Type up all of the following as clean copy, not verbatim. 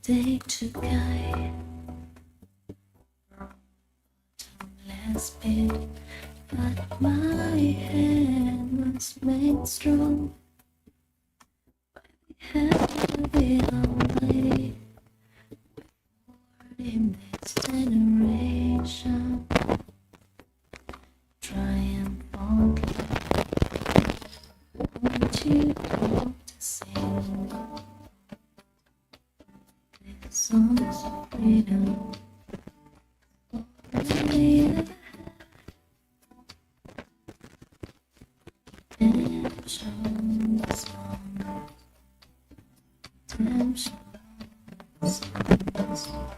day to guide last bit, but my hand was made strong by the hand of the Almighty. In this generation, triumphantly, won't you hope to sing this song of freedom? Redemption, song, redemption, song.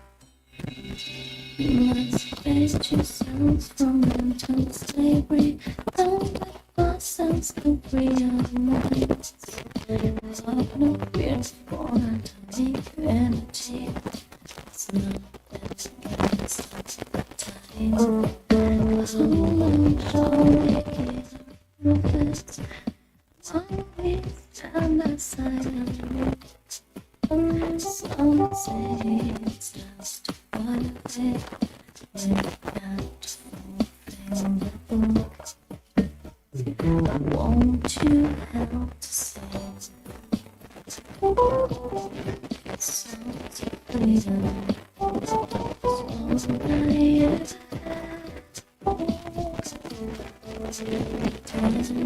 You must face yourselves from mental slavery. Don't let ourselves go free our minds. Love no fears for atomic energy. It's not that against us, but ties. Hold on, surely profess. While we stand aside and read. Some say it's just one day. We've got to fulfill the book. Won't you help to sing songs of freedom? Songs of riot. Redemption,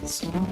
song.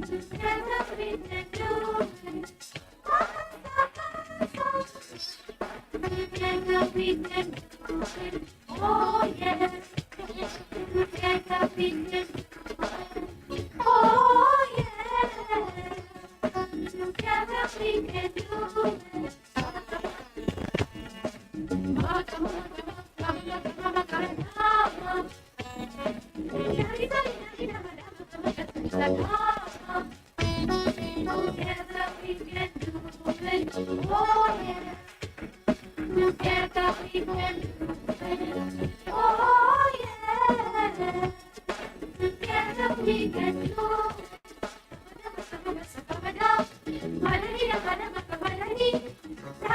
Together we can do we can do it. Oh yeah. Together we can do it. Oh yeah. Together we can do it. Together we can do it. Oh yeah. Together we can do it. Oh yeah. Together we can do it. Together we can do it. Oh yeah.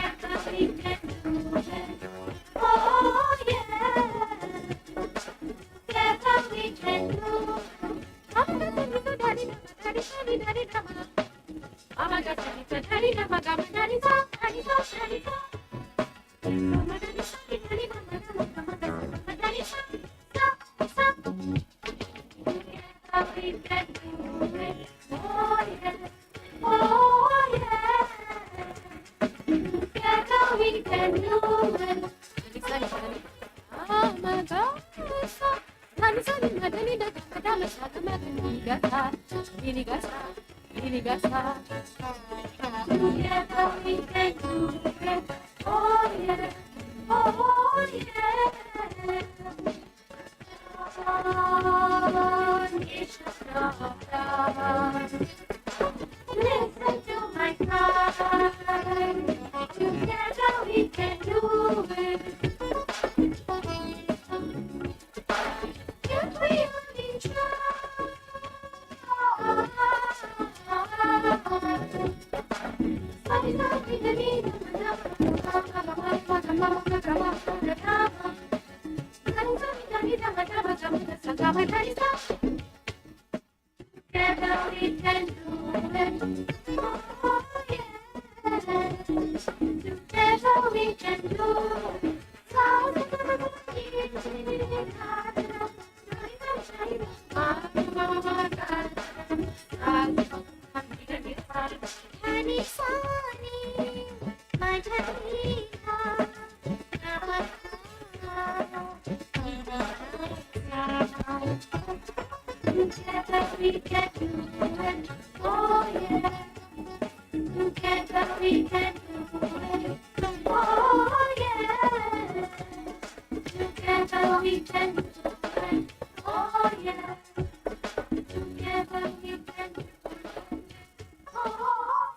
Together we can do it. Oh yeah. Together we can do it. Together we can do it. Oh yeah. Oh yeah. Listen to my cry. Together we can do it. If we only try. Together we can do it. Oh yeah. Together we can do it. Honey, sunny, my Janina. Together we can do it. Oh yeah. Together we can do it. Oh yeah. Together we can do it. Oh yeah. Together we can do it. Oh.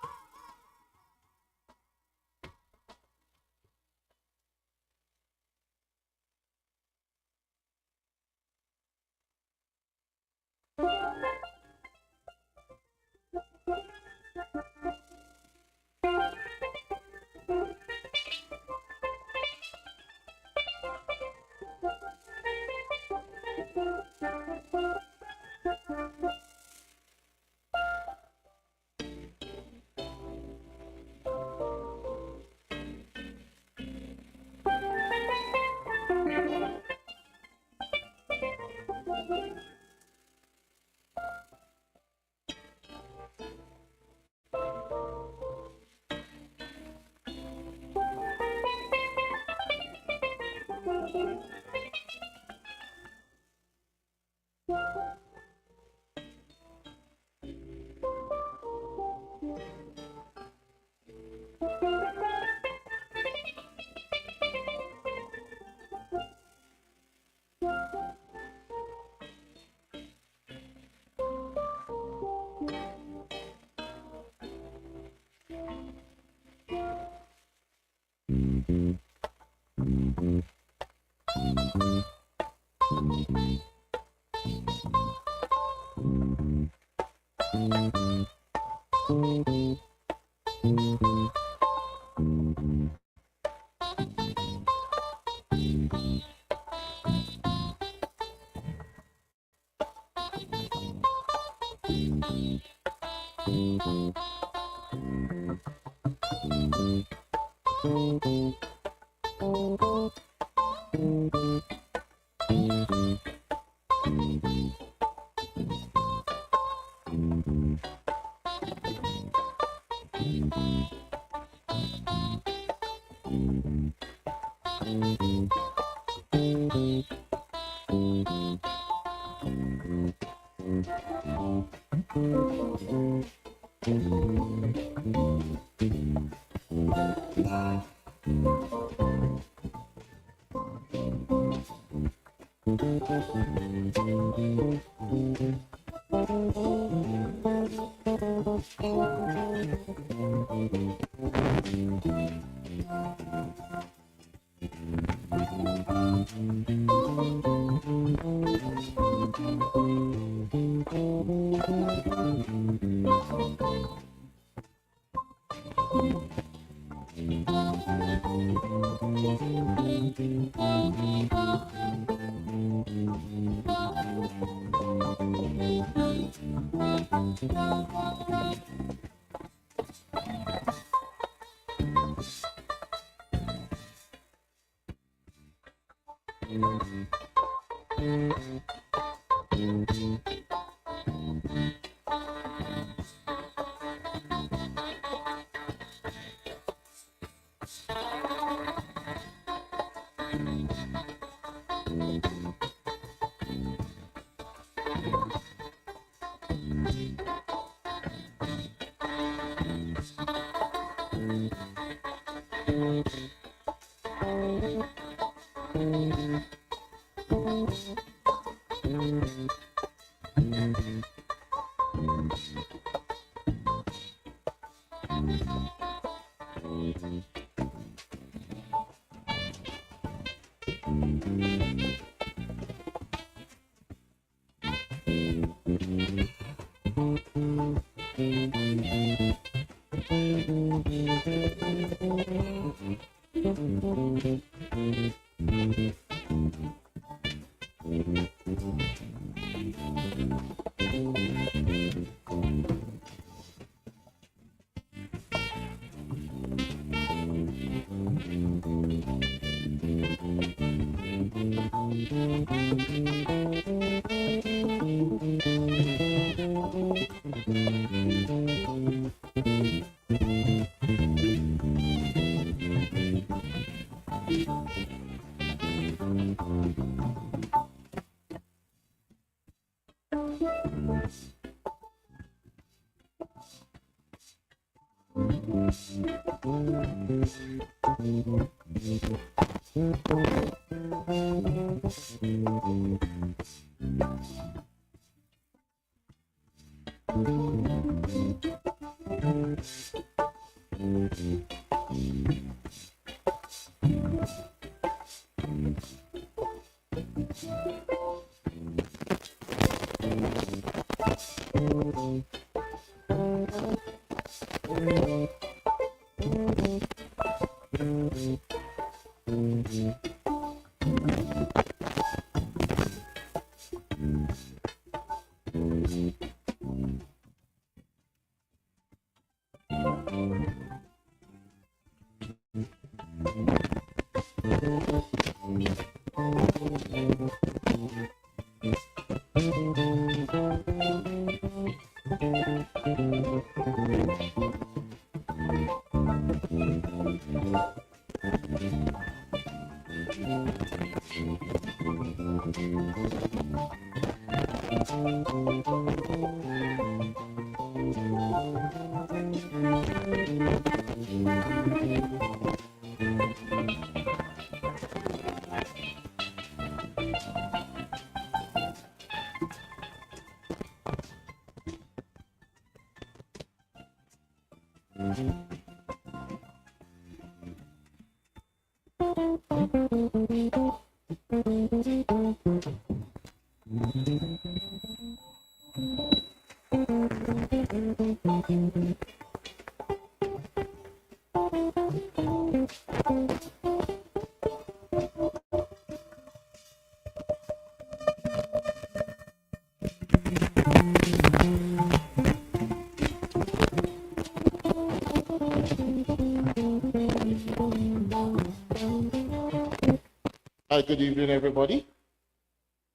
Hi, good evening, everybody.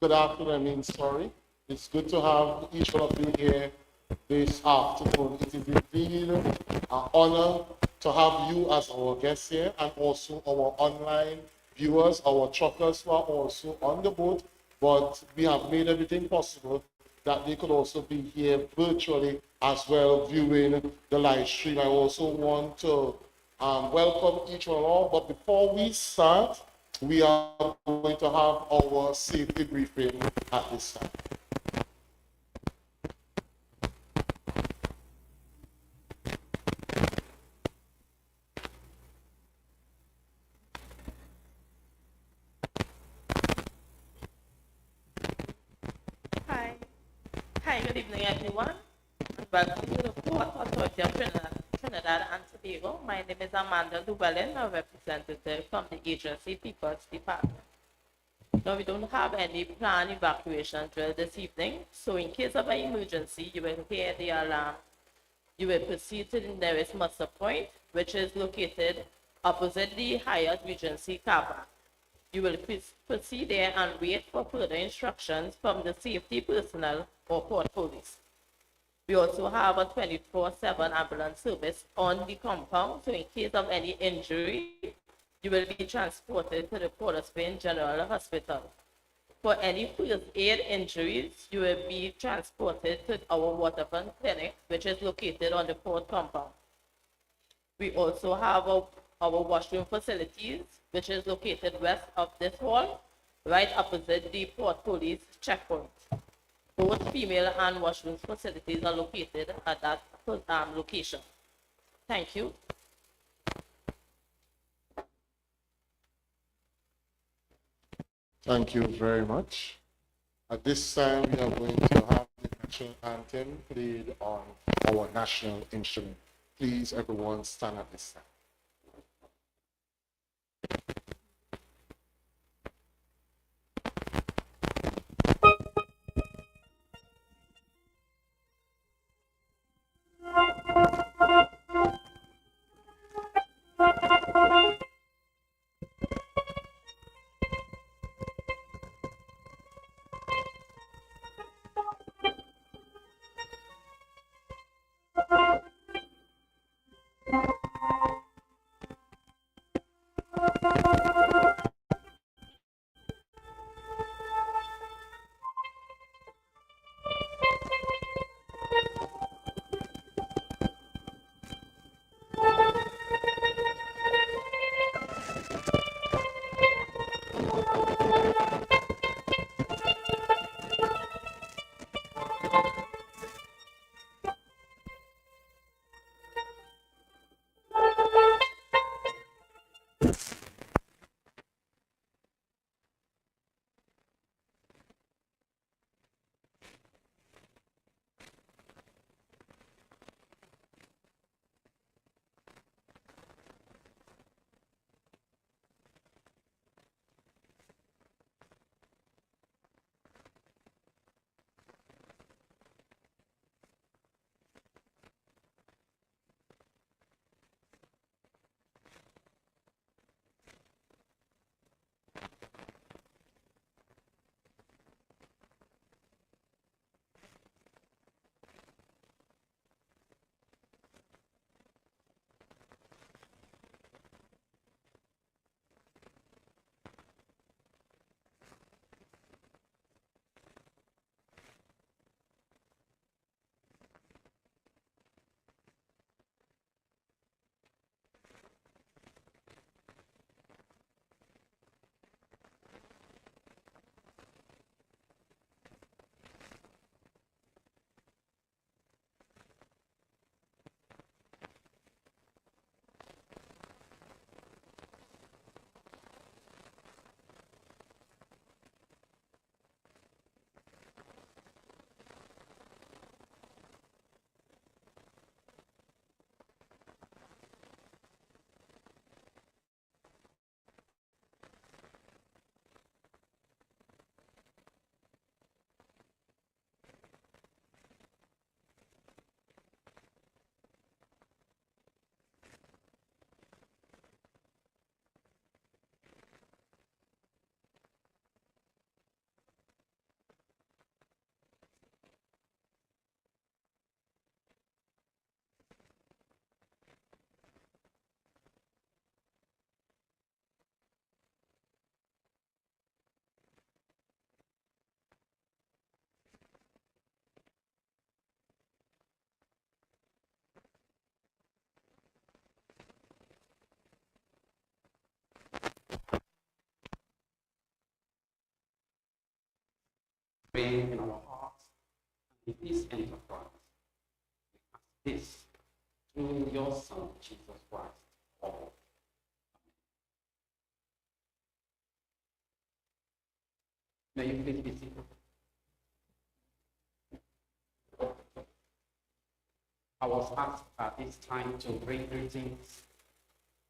Good afternoon, sorry. It's good to have each one of you here this afternoon. It is indeed an honor to have you as our guests here and also our online viewers, our truckers who are also on the boat, but we have made everything possible that they could also be here virtually as well viewing the live stream. I also want to welcome each one all, but before we start, we are going to have our safety briefing at this time. Hi. Hi, good evening, everyone. Welcome to the Port Authority of Trinidad and Tobago. My name is Amanda Llewellyn, a representative from the agency People's Department. Now, we don't have any planned evacuation drill this evening, so in case of an emergency, you will hear the alarm. You will proceed to the nearest muster point, which is located opposite the Hyatt Regency car park. You will proceed there and wait for further instructions from the safety personnel or port police. We also have a 24/7 ambulance service on the compound, so in case of any injury, you will be transported to the Port of Spain General Hospital. For any first aid injuries, you will be transported to our waterfront clinic, which is located on the port compound. We also have our washroom facilities, which is located west of this hall, right opposite the port police checkpoint. Both female and washroom facilities are located at that location. Thank you. Thank you very much. At this time, we are going to have the national anthem played on our national instrument. Please, everyone, stand at this time. reign in our hearts and in this enterprise. We ask this through your Son, Jesus Christ. All. May you please be seated. I was asked at this time to bring greetings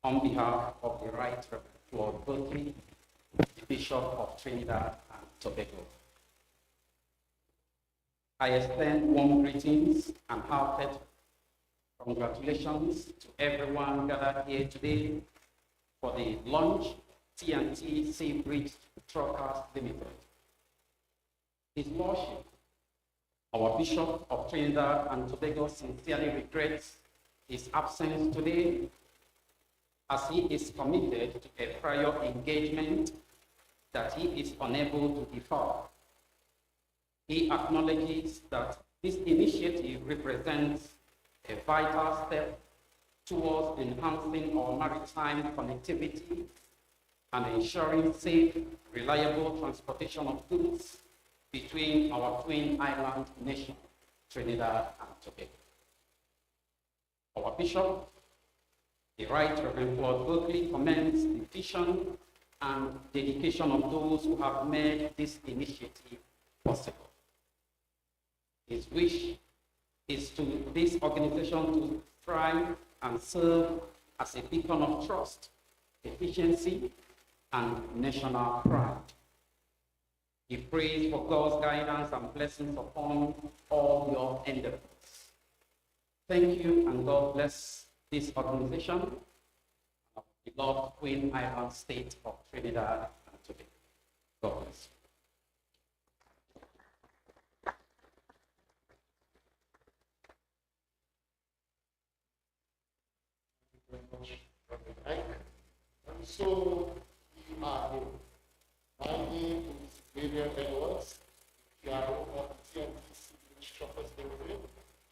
on behalf of the Right Reverend Claude Berkeley, Bishop of Trinidad and Tobago. I extend warm greetings and heartfelt congratulations to everyone gathered here today for the launch T&T Sea Bridge Truckers Limited. His Lordship, our Bishop of Trinidad and Tobago, sincerely regrets his absence today, as he is committed to a prior engagement that he is unable to defer. He acknowledges that this initiative represents a vital step towards enhancing our maritime connectivity and ensuring safe, reliable transportation of goods between our twin island nation, Trinidad and Tobago. Our Bishop, the Right Reverend Claude Berkeley, commends the vision and dedication of those who have made this initiative possible. His wish is to this organization to thrive and serve as a beacon of trust, efficiency, and national pride. He prays for God's guidance and blessings upon all your endeavors. Thank you, and God bless this organization, our beloved Queen Island state of Trinidad and Tobago. God bless you. Very much, Brother Mike. And so we are here. My name is William Edwards, PRO of T&T'S Truckers Limited,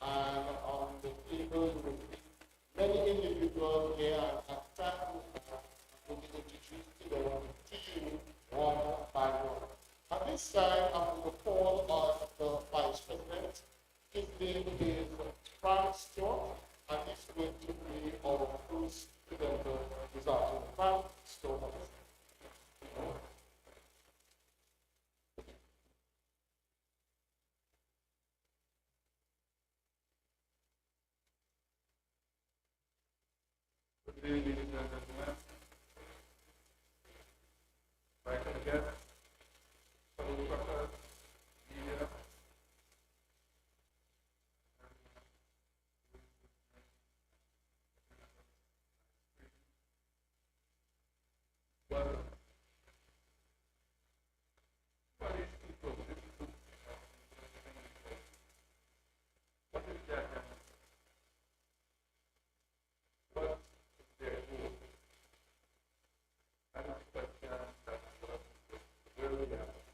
and on the table with many individuals here at that will be introduced to them team one by one. At this time, I'm going to call on the Vice President. His name is Frank Stewart, and he's going to be our first presenter this afternoon. Frank Stewart. Good evening, ladies and gentlemen. Welcome again. Fellow truckers, media. Well, what is people? What is their agenda? What is their goal? That is the question that will be asked.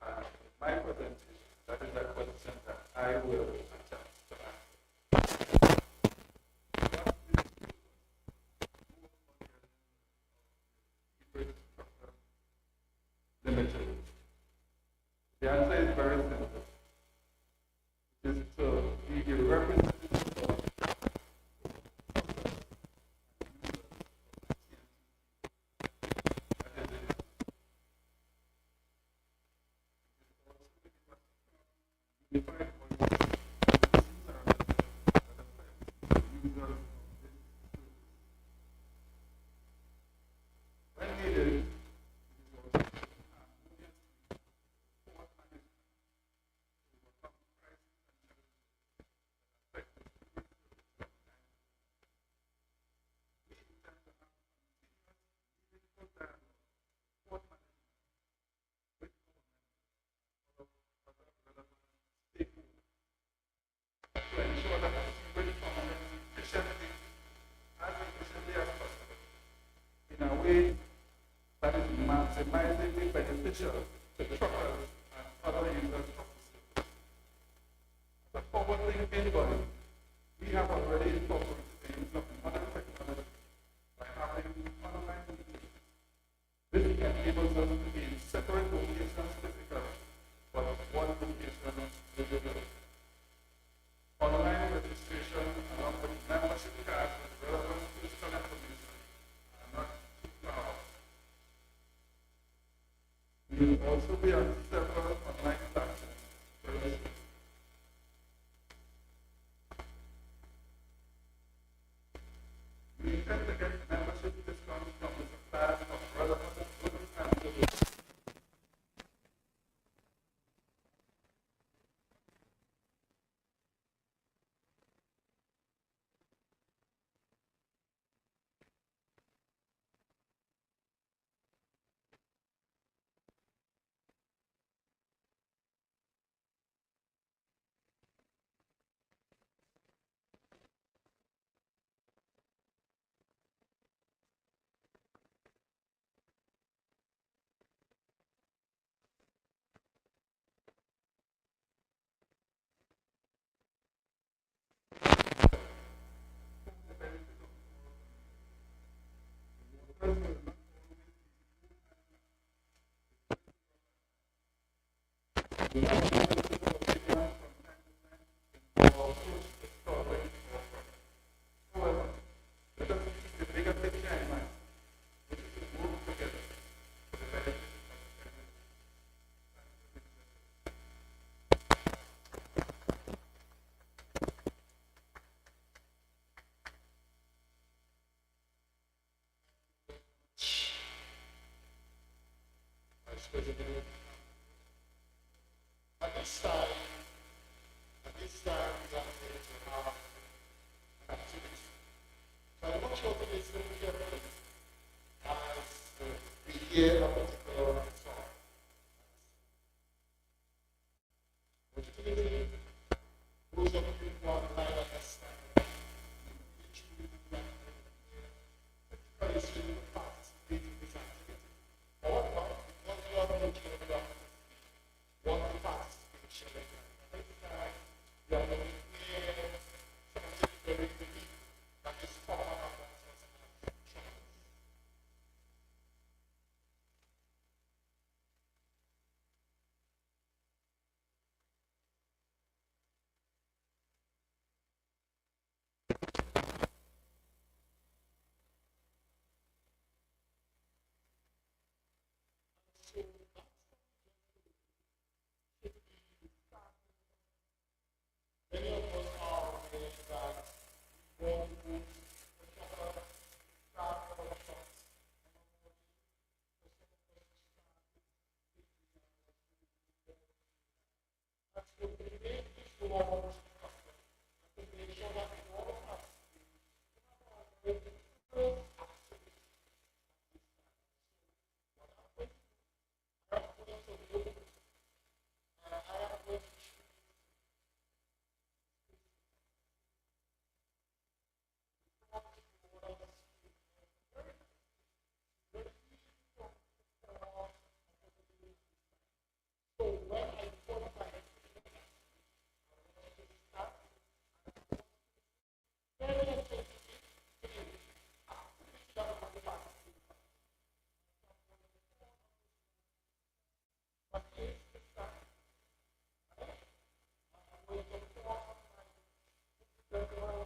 And my presentation, that is a question that I will attempt to answer. Limited. The answer is very simple. It is to be a representative when needed. To ensure that the sewerage functions efficiently, as efficiently as possible, in a way that is maximizingly beneficial to truckers and other users of the service. As a forward-thinking body, we have already incorporated the use of modern technology by having online meetings. This enables us to be in separate locations physically Online registration along with membership cards with relevant fiscal information are not allowed. We will also be on several online platforms very soon. We intend to get membership discounts from the suppliers of relevant goods and services. Vice President. At this time, we are going to have an activity. So I want you all to listen carefully as we hear a particular song. Would you believe those of you who are online at this time, which will be particularly participate in this activity? Or what you are looking at, what the participation is. Next time, you are going to hear something very unique that is common amongst us as Truckers. Many of us are aware that we want to move the Truckers start our shops. And so we make this launch to make sure that we all participate in our activity. What I'm going to do, I am going to look and I am going to choose so when I qualify very attentive activity that we participate in. But this time, I'm going to form my personal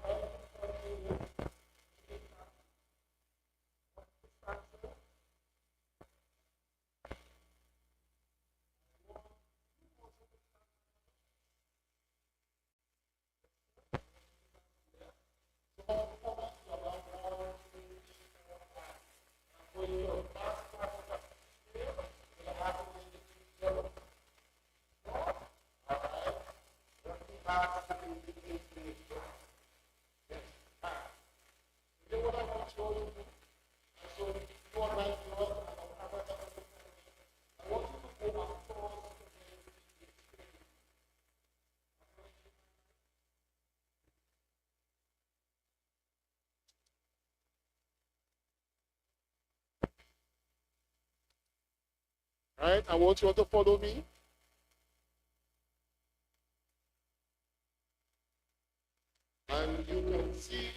Right? I want you all to follow me. And you can see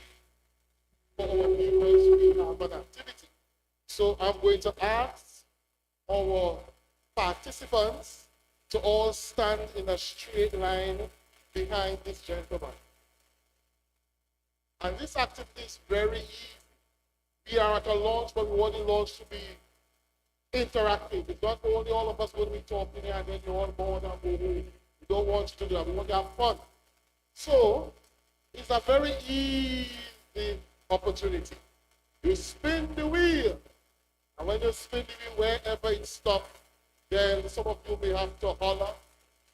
for our viewers, we have an activity. So I'm going to ask our participants to all stand in a straight line behind this gentleman. And this activity is very easy. We are at a launch, but we want the launch to be interactive. It's not only all of us going to be talking here and then you're all bored and go home. We don't want you to do that. We want to have fun. So, it's a very easy opportunity. You spin the wheel. And when you spin the wheel, wherever it stops, then some of you may have to holler,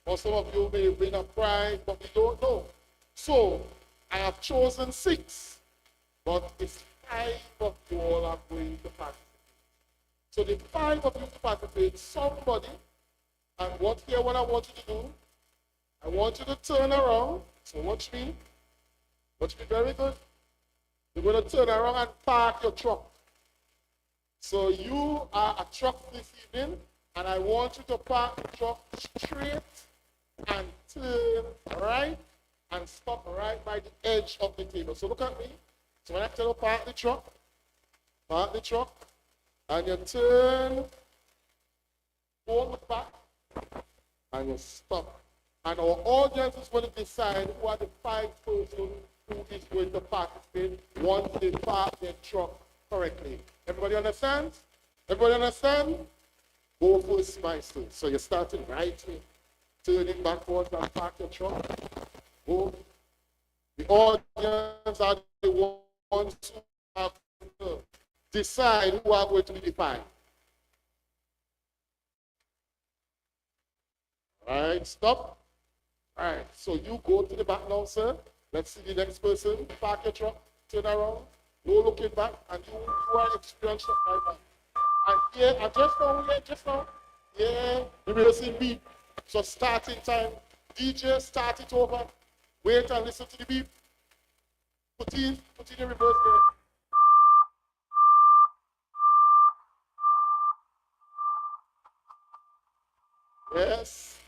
or some of you may win a prize, but we don't know. So, I have chosen 6, but it's 5 of you all are going to participate. So the 5 of you to participate, somebody, and what I want you to do, I want you to turn around. So watch me. Watch me very good. You're going to turn around and park your truck. So you are a truck this evening, and I want you to park the truck straight and turn right and stop right by the edge of the table. So look at me. So when I tell you park the truck, and you turn, go look back, and you stop. And our audience is going to decide who are the 5 persons who is going to participate once they park their truck correctly. Everybody understand? Everybody understand? Go first, Maestro. So you're starting right here. Turning backwards and park your truck. Go. The audience are the ones who have to decide who are going to be defined. All right, stop. All right, so you go to the back now, sir. Let's see the next person. Park your truck, turn around, no looking back, and you are experienced right now. And here, and just now, yeah, the rehearsing beep. So starting time, DJ, start it over. Wait and listen to the beep. Put in the reverse there. Yes.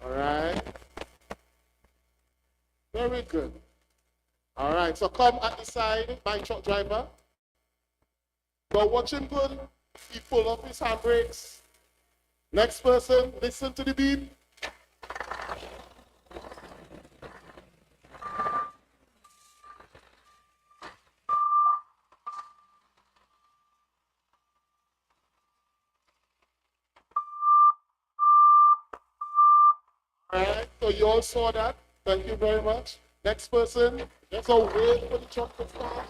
All right. Very good. All right, so come at the side, my truck driver. Go watch him good. He pull up his handbrakes. Next person, listen to the beep. All right, so you all saw that. Thank you very much. Next person, let's all wait for the truck to start.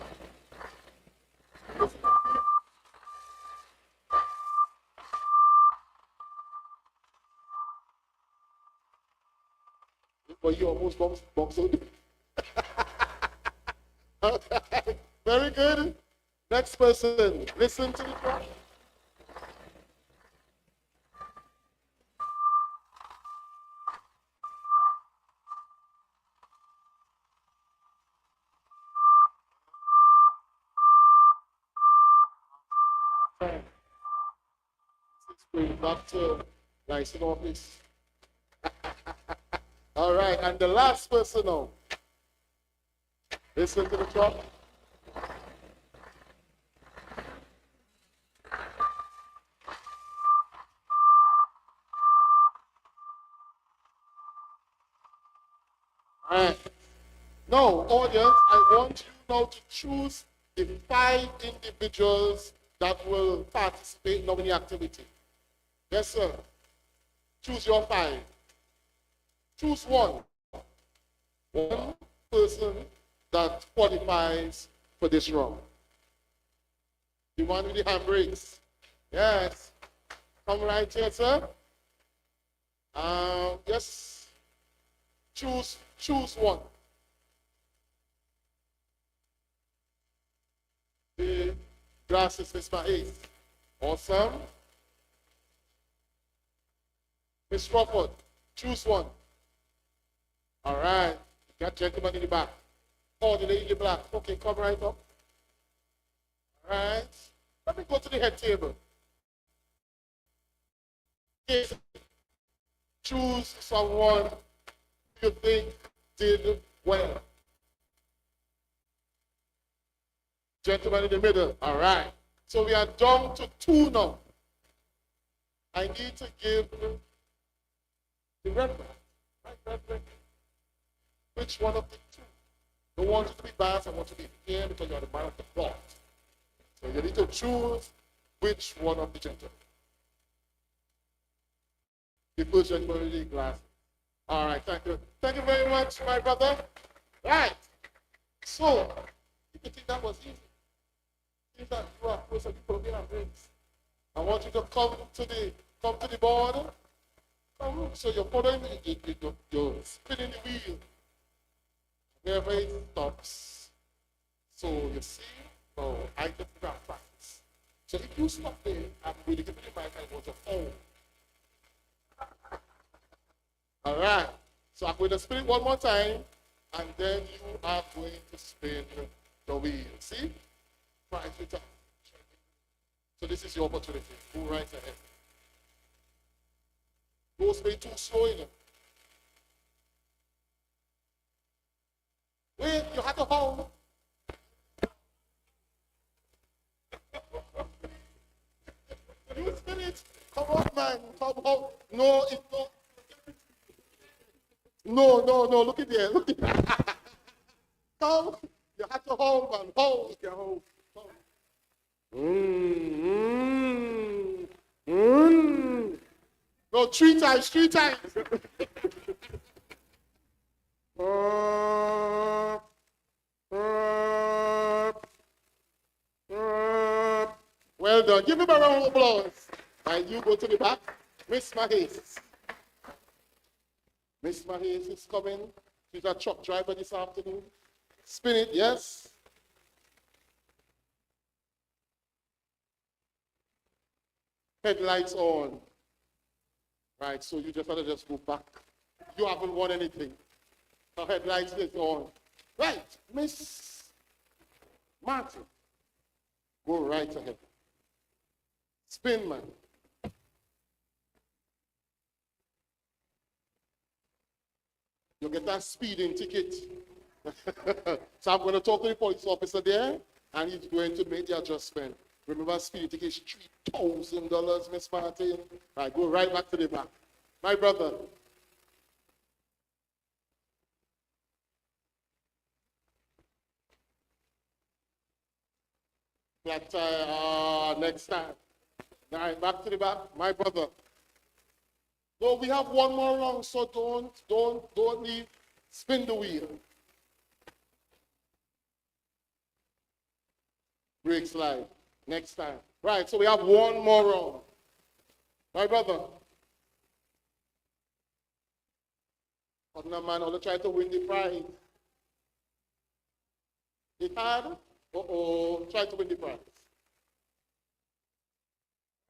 But you almost bumped out. Okay, very good. Next person, listen to the truck. Back to nice in office. All right, and the last person now. Listen to the truck. All right. Now, audience, I want you now to choose the 5 individuals that will participate now in the activity. Yes, sir. Choose your 5. Choose one. One person that qualifies for this round. The one with the handbrakes. Yes. Come right here, sir. Yes. Choose one. The glasses is my ace. Awesome. Miss Crawford, choose one. All right. That gentleman in the back. Oh, the lady in the black. Okay, come right up. All right. Let me go to the head table. Yes. Choose someone you think did well. Gentleman in the middle. All right. So we are down to 2 now. I need to give the reference. Right, reference. Which one of the two? Don't want you to be biased, I want you to be fair because you're the man of the plot. So you need to choose which one of the gentlemen. The first gentleman with the glasses. All right, thank you. Thank you very much, my brother. Right. So, if you think that was easy, seems that you are close to people in rings. I want you to come to the board. Come, so you're following, you're spinning the wheel. Wherever it stops. So you see, oh, I get that practice. So if you stop there, I'm going to give you the mic and go to phone. All right. So I'm going to spin it one more time, and then you are going to spin the wheel. See? Right it up. So this is your opportunity. Go right ahead. Don't spin too slow enough. Wait, you have to hold. You spin it. Come on, man. Come on. No, it's not. No. Look at there. Look at there. Come. You have to hold, man. Hold. You hold. No, three times. Well done. Give him a round of applause. And you go to the back. Miss Mahace. Miss Mahace is coming. She's a truck driver this afternoon. Spin it, yes. Headlights on. Right, so you just have to just go back. You haven't won anything. The headlights is on. Right, Miss Martin. Go right ahead. Spin, man. You get that speeding ticket. So I'm going to talk to the police officer there, and he's going to make the adjustment. Remember, speeding ticket is $3,000, Miss Martin. Right, go right back to the back. My brother. Flat tire, next time. All right, back to the back. My brother. No, we have one more round, so don't leave. Spin the wheel. Brake slide. Next time. Right, so we have one more round. My brother. Other man, I'll try to win the prize. It's hard. Uh-oh, try to win the prize.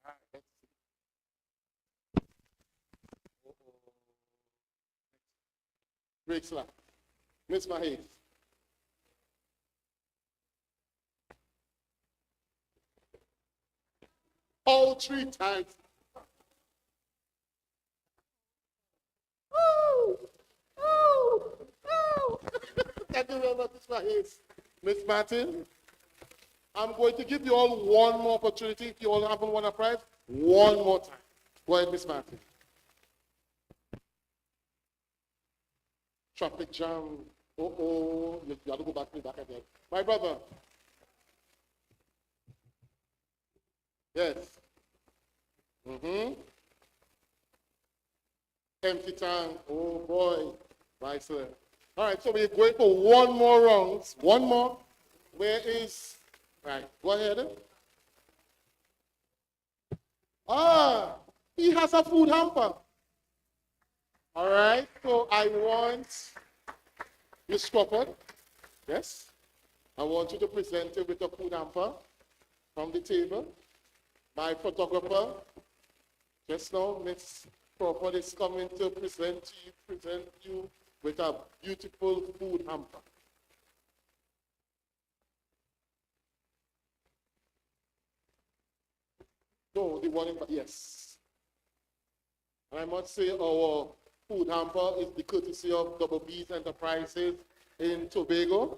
All right, let's see. Brake slide. Miss my head. All 3 times. Oh! Thank you very much, Miss Mahis. Miss Martin, I'm going to give you all one more opportunity. If you all haven't won a prize, one more time. Go ahead, Miss Martin. Traffic jam. You have to go back again. My brother. Yes. Empty tank. Oh boy. Right, sir. All right, so we're going for one more round. One more. Where is... Right, go ahead. Ah, he has a food hamper. All right, so I want Miss Crawford. Yes. I want you to present it with a food hamper from the table. My photographer, just now, Miss Crawford is coming to present you with a beautiful food hamper. No, the one in, yes. And I must say our food hamper is the courtesy of Double B's Enterprises in Tobago.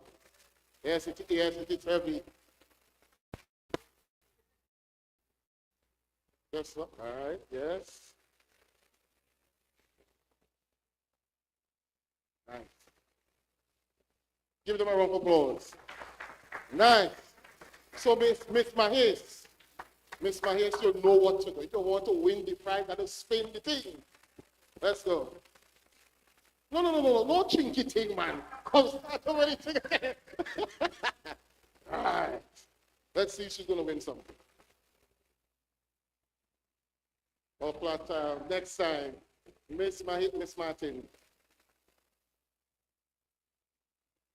Yes, it is heavy. Yes, sir. All right, yes. Nice. Give them a round of applause. Nice. So, Miss Mahis, you know what to do. If you want to win the prize, you got to spin the thing. Let's go. No chinky thing, man. Come start over the thing again. All right. Let's see if she's going to win something. Next time, Miss Martin.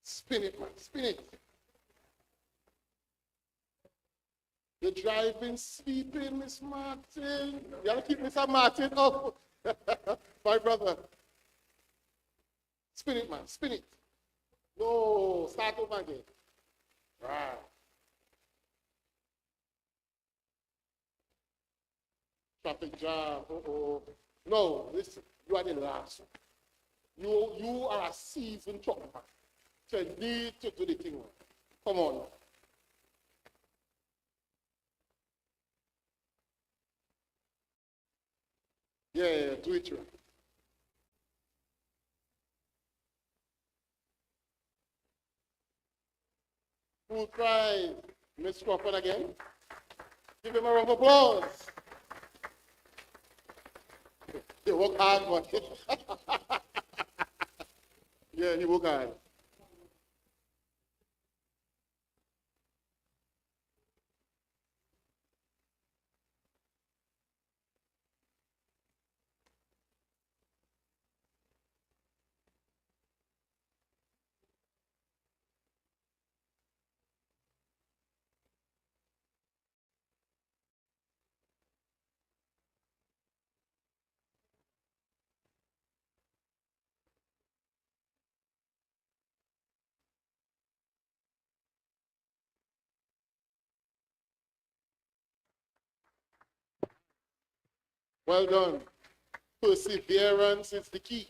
Spin it, man. Spin it. You're driving, sleeping, Miss Martin. You gotta keep Mr. Martin up. My brother. Spin it, man. Spin it. No, start over again. Right. Traffic jam. Uh-oh. No, listen. You are the last one. You are a seasoned trucker. So you need to do the thing. Come on. Yeah, do it right. Full prize. Miss Crawford again. Give him a round of applause. He work hard, but yeah, he work hard. Well done. Perseverance is the key.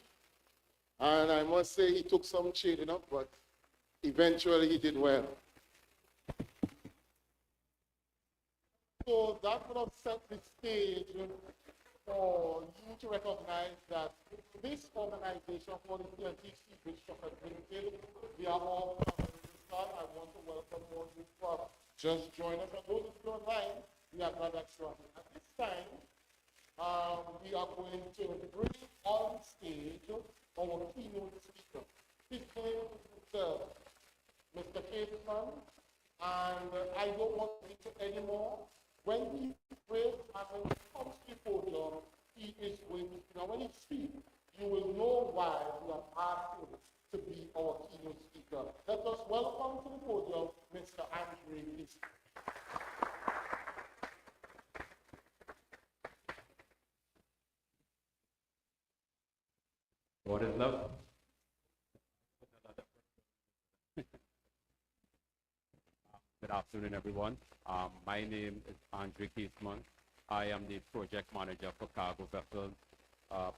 And I must say he took some cheating up, but eventually he did well. So that would have set the stage for you to recognize that this organization for the T&T'S which Truckers Limited, we are all start. I want to welcome all you for just join us. And those of you online, we are glad that you're here. At this time, we are going to bring on stage our keynote speaker. His name is Mr. Caseman, and I don't want to speak anymore. When he prays and when he comes to the podium, he is going to speak. Now, when he speaks, you will know why we have asked him to be our keynote speaker. Let us welcome to the podium Mr. Andre Lee. What is love? Good afternoon, everyone. My name is Andre Kiesman. I am the project manager for cargo vessels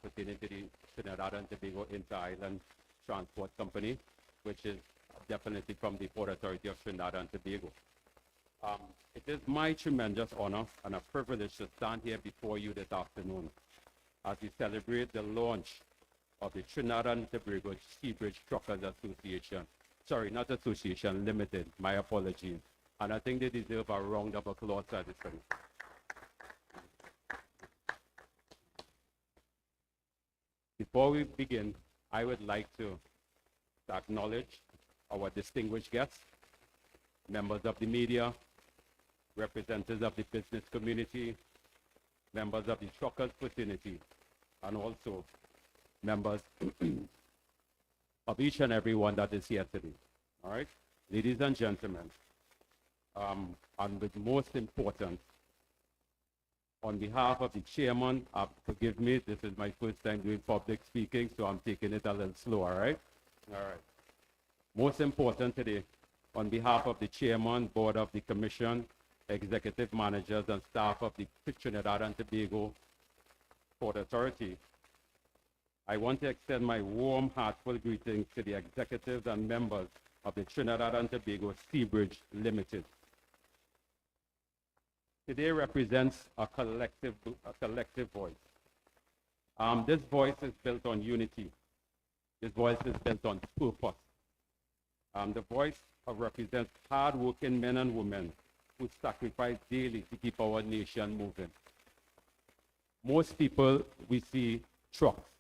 pertaining to the Trinidad and Tobago Inter-Island Transport Company, which is definitely from the Port Authority of Trinidad and Tobago. It is my tremendous honor and a privilege to stand here before you this afternoon as we celebrate the launch of the Trinidad and Tobago Seabridge Truckers Association. Sorry, not Association, Limited. My apologies. And I think they deserve a round of applause at this time. Before we begin, I would like to acknowledge our distinguished guests, members of the media, representatives of the business community, members of the truckers fraternity, and also members of each and every one that is here today. All right? Ladies and gentlemen, and with most important, on behalf of the chairman, forgive me, this is my first time doing public speaking, so I'm taking it a little slow, all right? All right. Most important today, on behalf of the chairman, board of the commission, executive managers, and staff of the Trinidad and Tobago Port Authority, I want to extend my warm, heartful greetings to the executives and members of the Trinidad and Tobago Seabridge Limited. today represents a collective voice. This voice is built on unity. This voice is built on purpose. The voice represents hard-working men and women who sacrifice daily to keep our nation moving. Most people, we see trucks,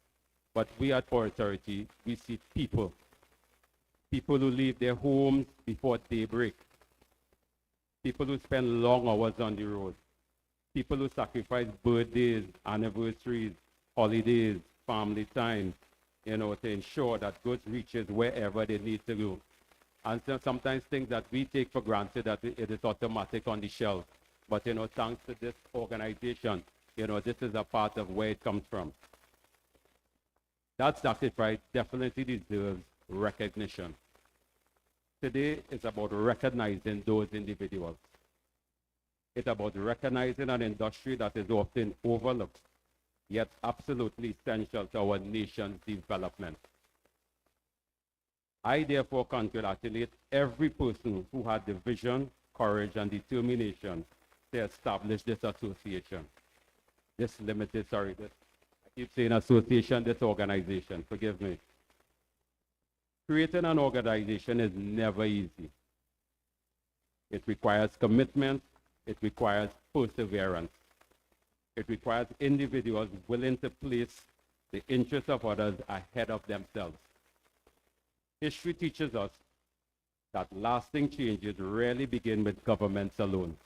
but we at Port Authority, we see people. People who leave their homes before daybreak. People who spend long hours on the road. People who sacrifice birthdays, anniversaries, holidays, family time, to ensure that goods reaches wherever they need to go. And so sometimes things that we take for granted that it is automatic on the shelf. But, thanks to this organization, this is a part of where it comes from. That sacrifice definitely deserves recognition. Today is about recognizing those individuals. It's about recognizing an industry that is often overlooked, yet absolutely essential to our nation's development. I therefore congratulate every person who had the vision, courage, and determination to establish this association. I keep saying association, this organization, forgive me. Creating an organization is never easy. It requires commitment, it requires perseverance. It requires individuals willing to place the interests of others ahead of themselves. History teaches us that lasting changes rarely begin with governments alone.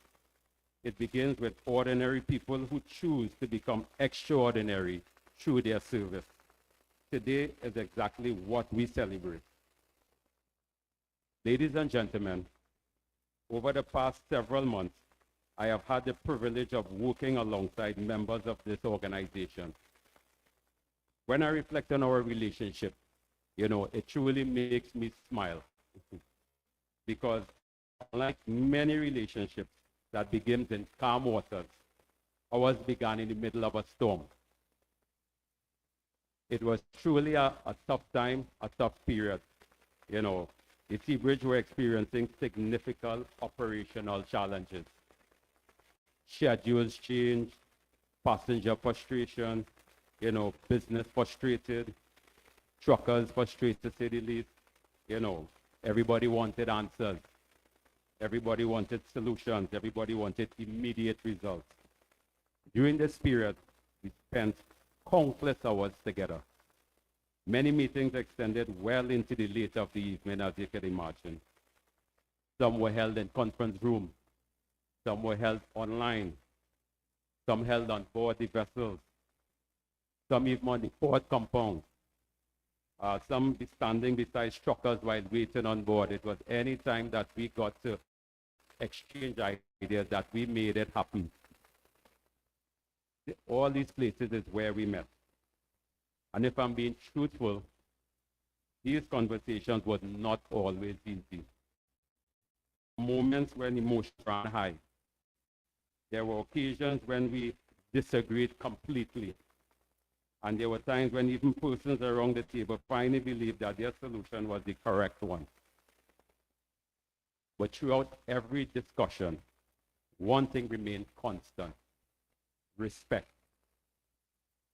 It begins with ordinary people who choose to become extraordinary through their service. Today is exactly what we celebrate. Ladies and gentlemen, over the past several months, I have had the privilege of working alongside members of this organization. When I reflect on our relationship, it truly makes me smile. Because unlike many relationships that begins in calm waters, ours began in the middle of a storm. It was truly a tough time, a tough period. The T-Bridge were experiencing significant operational challenges. Schedules changed, passenger frustration, business frustrated, truckers frustrated to say the least. Everybody wanted answers. Everybody wanted solutions. Everybody wanted immediate results. During this period, we spent countless hours together. Many meetings extended well into the late of the evening, as you can imagine. Some were held in conference rooms. Some were held online. Some held on board the vessels. Some even on the port compound. Some be standing beside truckers while waiting on board. It was any time that we got to exchange ideas that we made it happen. All these places is where we met. And if I'm being truthful, these conversations were not always easy. Moments when emotions ran high. There were occasions when we disagreed completely. And there were times when even persons around the table finally believed that their solution was the correct one. But throughout every discussion, one thing remained constant: respect.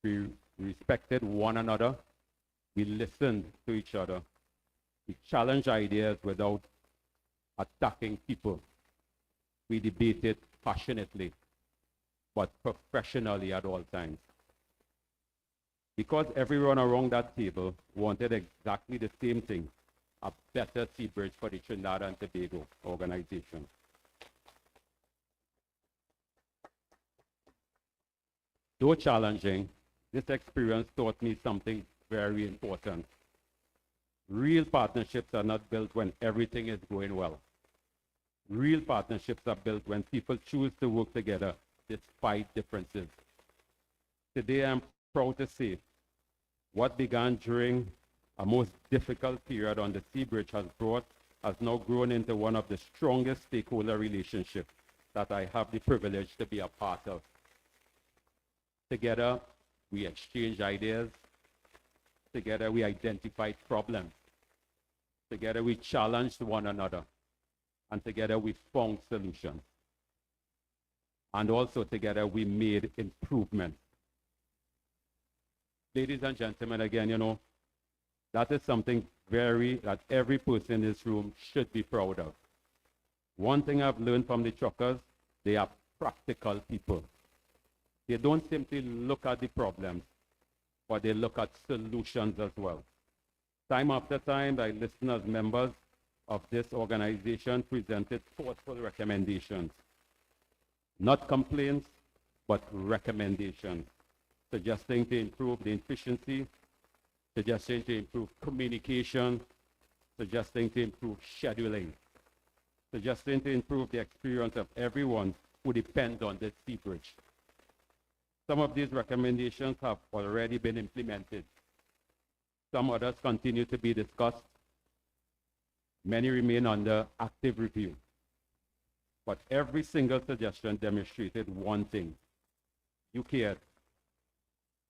We respected one another. We listened to each other. We challenged ideas without attacking people. We debated passionately, but professionally at all times. Because everyone around that table wanted exactly the same thing: a better T-Bridge for the Trinidad and Tobago organization. Though challenging, this experience taught me something very important. Real partnerships are not built when everything is going well. Real partnerships are built when people choose to work together despite differences. Today, I'm proud to say what began during a most difficult period on the T-Bridge has now grown into one of the strongest stakeholder relationships that I have the privilege to be a part of. Together, we exchange ideas. Together, we identified problems. Together, we challenged one another. And together, we found solutions. And also together we made improvements. Ladies and gentlemen, again, you know, that is something that every person in this room should be proud of. One thing I've learned from the truckers, they are practical people. They don't simply look at the problems, but they look at solutions as well. Time after time, I listen as members of this organization presented thoughtful recommendations. Not complaints, but recommendations, suggesting to improve the efficiency, suggesting to improve communication, suggesting to improve scheduling, suggesting to improve the experience of everyone who depends on this sea bridge. Some of these recommendations have already been implemented. Some others continue to be discussed. Many remain under active review. But every single suggestion demonstrated one thing. You cared.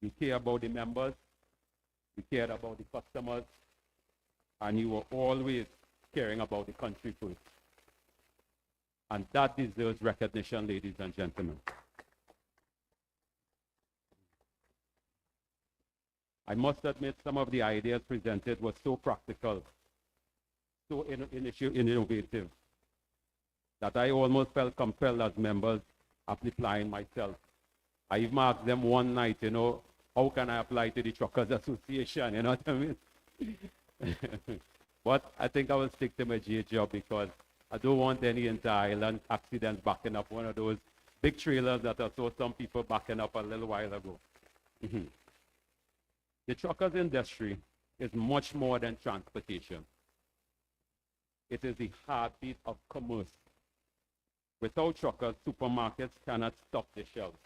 You care about the members. You cared about the customers. And you were always caring about the country first. And that deserves recognition, ladies and gentlemen. I must admit some of the ideas presented were so practical, so innovative, that I almost felt compelled as members of applying myself. I even asked them one night, you know, how can I apply to the Truckers Association, you know what I mean? But I think I will stick to my J job because I don't want any inter-island accidents backing up one of those big trailers that I saw some people backing up a little while ago. The truckers industry is much more than transportation. It is the heartbeat of commerce. Without truckers, supermarkets cannot stock the shelves.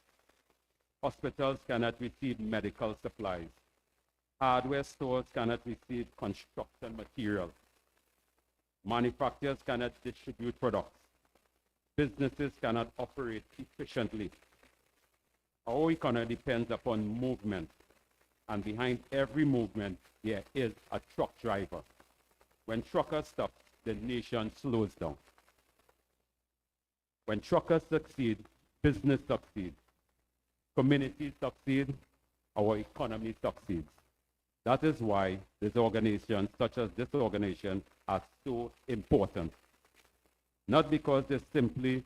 Hospitals cannot receive medical supplies. Hardware stores cannot receive construction materials. Manufacturers cannot distribute products. Businesses cannot operate efficiently. Our economy depends upon movement. And behind every movement, there is a truck driver. When truckers stop, the nation slows down. When truckers succeed, business succeeds. Communities succeed, our economy succeeds. That is why this organization, such as this organization, are so important. Not because they simply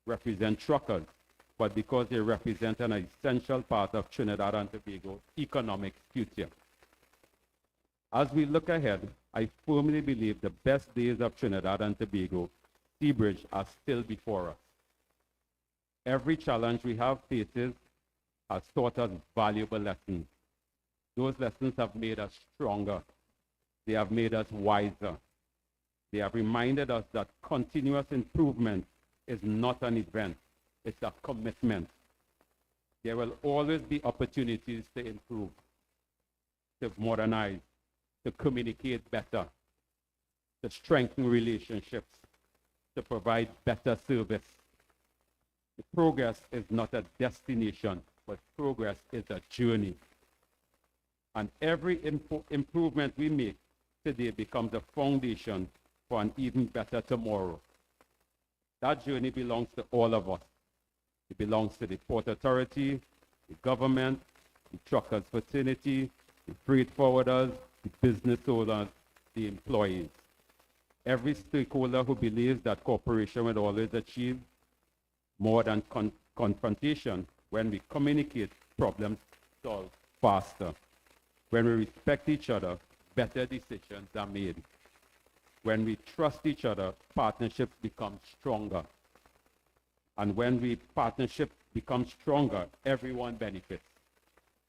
represent truckers, but because they represent an essential part of Trinidad and Tobago's economic future. As we look ahead, I firmly believe the best days of Trinidad and Tobago Seabridge are still before us. Every challenge we have faces has taught us valuable lessons. Those lessons have made us stronger. They have made us wiser. They have reminded us that continuous improvement is not an event. It's a commitment. There will always be opportunities to improve, to modernize, to communicate better, to strengthen relationships, to provide better service. The progress is not a destination, but progress is a journey. And every improvement we make today becomes a foundation for an even better tomorrow. That journey belongs to all of us. It belongs to the Port Authority, the government, the truckers fraternity, the freight forwarders, the business owners, the employees. Every stakeholder who believes that cooperation will always achieve more than confrontation. When we communicate, problems solve faster. When we respect each other, better decisions are made. When we trust each other, partnerships become stronger. And when partnership becomes stronger, everyone benefits.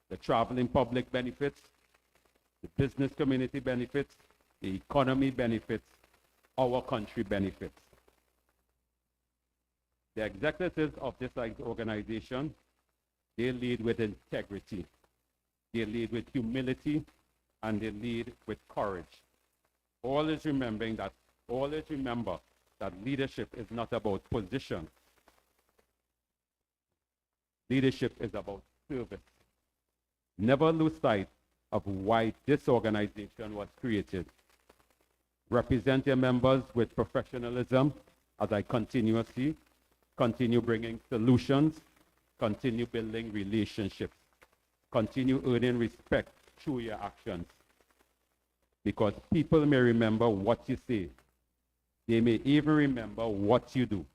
The traveling public benefits, the business community benefits, the economy benefits, our country benefits. The executives of this organization, they lead with integrity, they lead with humility, and they lead with courage. Always remember that leadership is not about position. Leadership is about service. Never lose sight of why this organization was created. Represent your members with professionalism, as I continuously Continue bringing solutions. Continue building relationships. Continue earning respect through your actions. Because people may remember what you say. They may even remember what you do,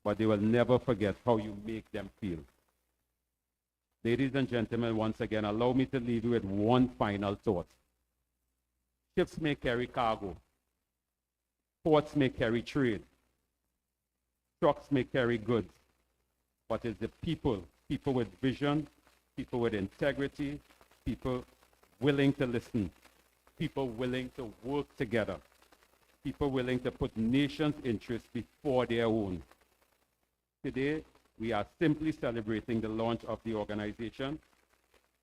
but they will never forget how you make them feel. Ladies and gentlemen, once again, allow me to leave you with one final thought. Ships may carry cargo. Ports may carry trade. Trucks may carry goods. But it's the people, people with vision, people with integrity, people willing to listen, people willing to work together, people willing to put nations' interests before their own. Today, we are simply celebrating the launch of the organization.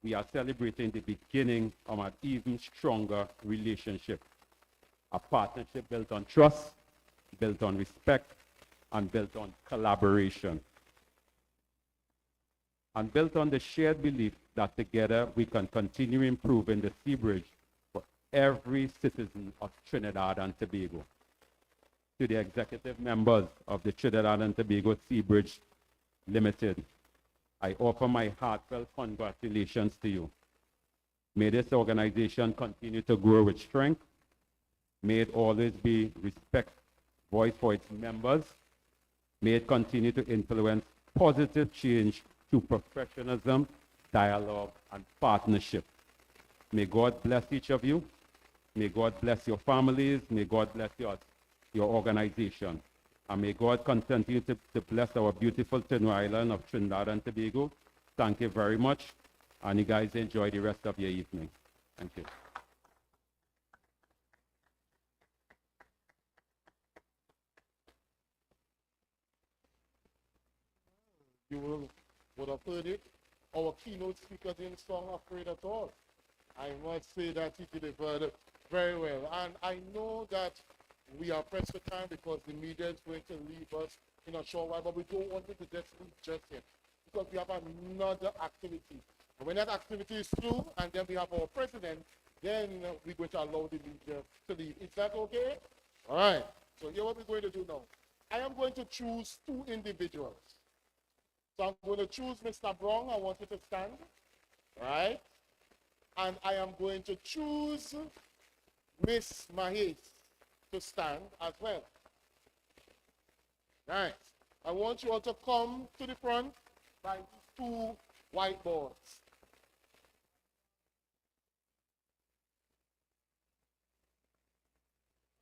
We are celebrating the beginning of an even stronger relationship. A partnership built on trust, built on respect, and built on collaboration. And built on the shared belief that together we can continue improving the sea bridge for every citizen of Trinidad and Tobago. To the executive members of the Trinidad and Tobago Sea Bridge Limited, I offer my heartfelt congratulations to you. May this organization continue to grow with strength. May it always be respect voice for its members. May it continue to influence positive change through professionalism, dialogue, and partnership. May God bless each of you. May God bless your families. May God bless your organization. And may God continue to bless our beautiful Tinu Island of Trinidad and Tobago. Thank you very much. And you guys enjoy the rest of your evening. Thank you. You would have heard it. Our keynote speaker didn't sound afraid at all. I must say that he delivered very well. And I know that we are pressed for time because the media is going to leave us in a short while, but we don't want it to just leave just yet because we have another activity. And when that activity is through and then we have our president, then we're going to allow the media to leave. Is that okay? All right. So here's what we're going to do now. I am going to choose two individuals. So I'm going to choose Mr. Brown. I want you to stand. Right? And I am going to choose Miss Mahes to stand as well. Nice. I want you all to come to the front by these two whiteboards.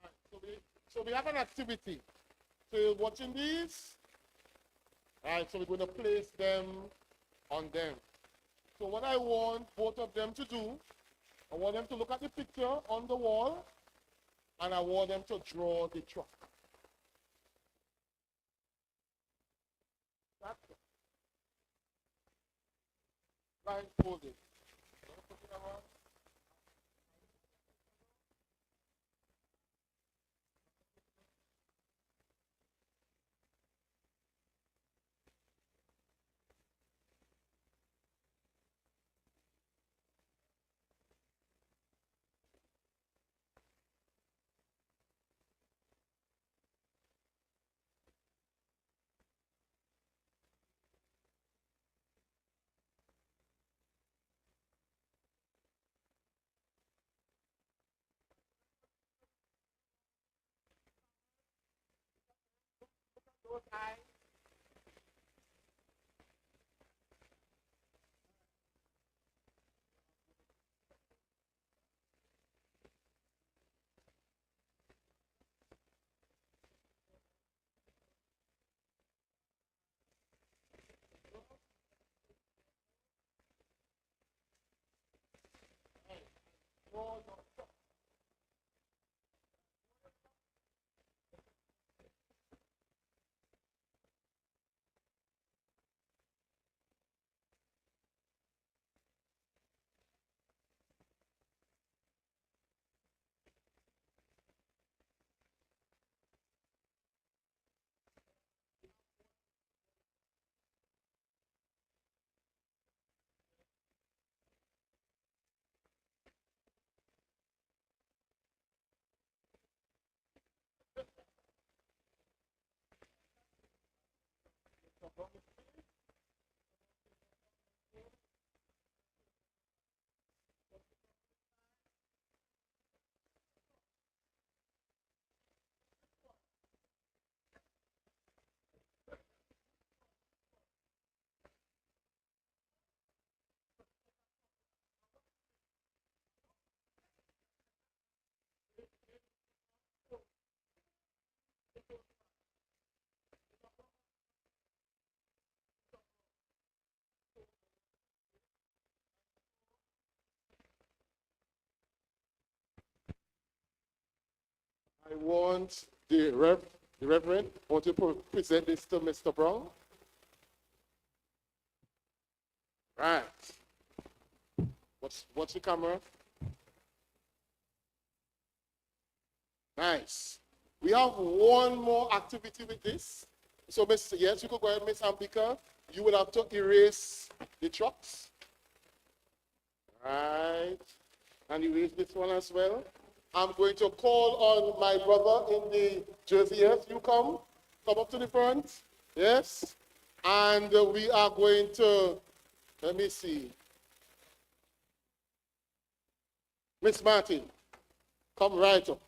Right, so we have an activity. So you're watching these. All right, so we're going to place them on them. So what I want both of them to do, I want them to look at the picture on the wall, and I want them to draw the truck. That's it. Blindfolded. I want the Reverend, want to present this to Mr. Brown. Right. What's the camera? Nice. We have one more activity with this. So, Miss, yes, you could go ahead, Miss Ambika. You will have to erase the trucks. Right. And erase this one as well. I'm going to call on my brother in the jersey. Yes, you come up to the front. Yes. And we are going to, let me see. Miss Martin, come right up.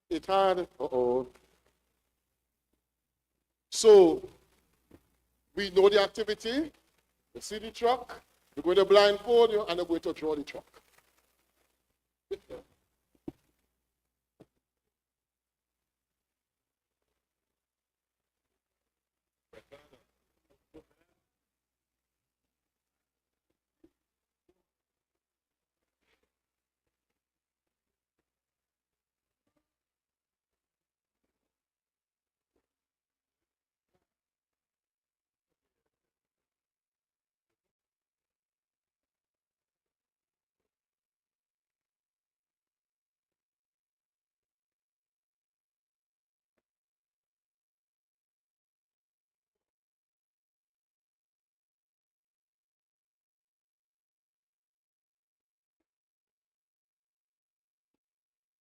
It had, uh-oh. So, we know the activity. You see the truck. We're going to blindfold you and we're going to draw the truck.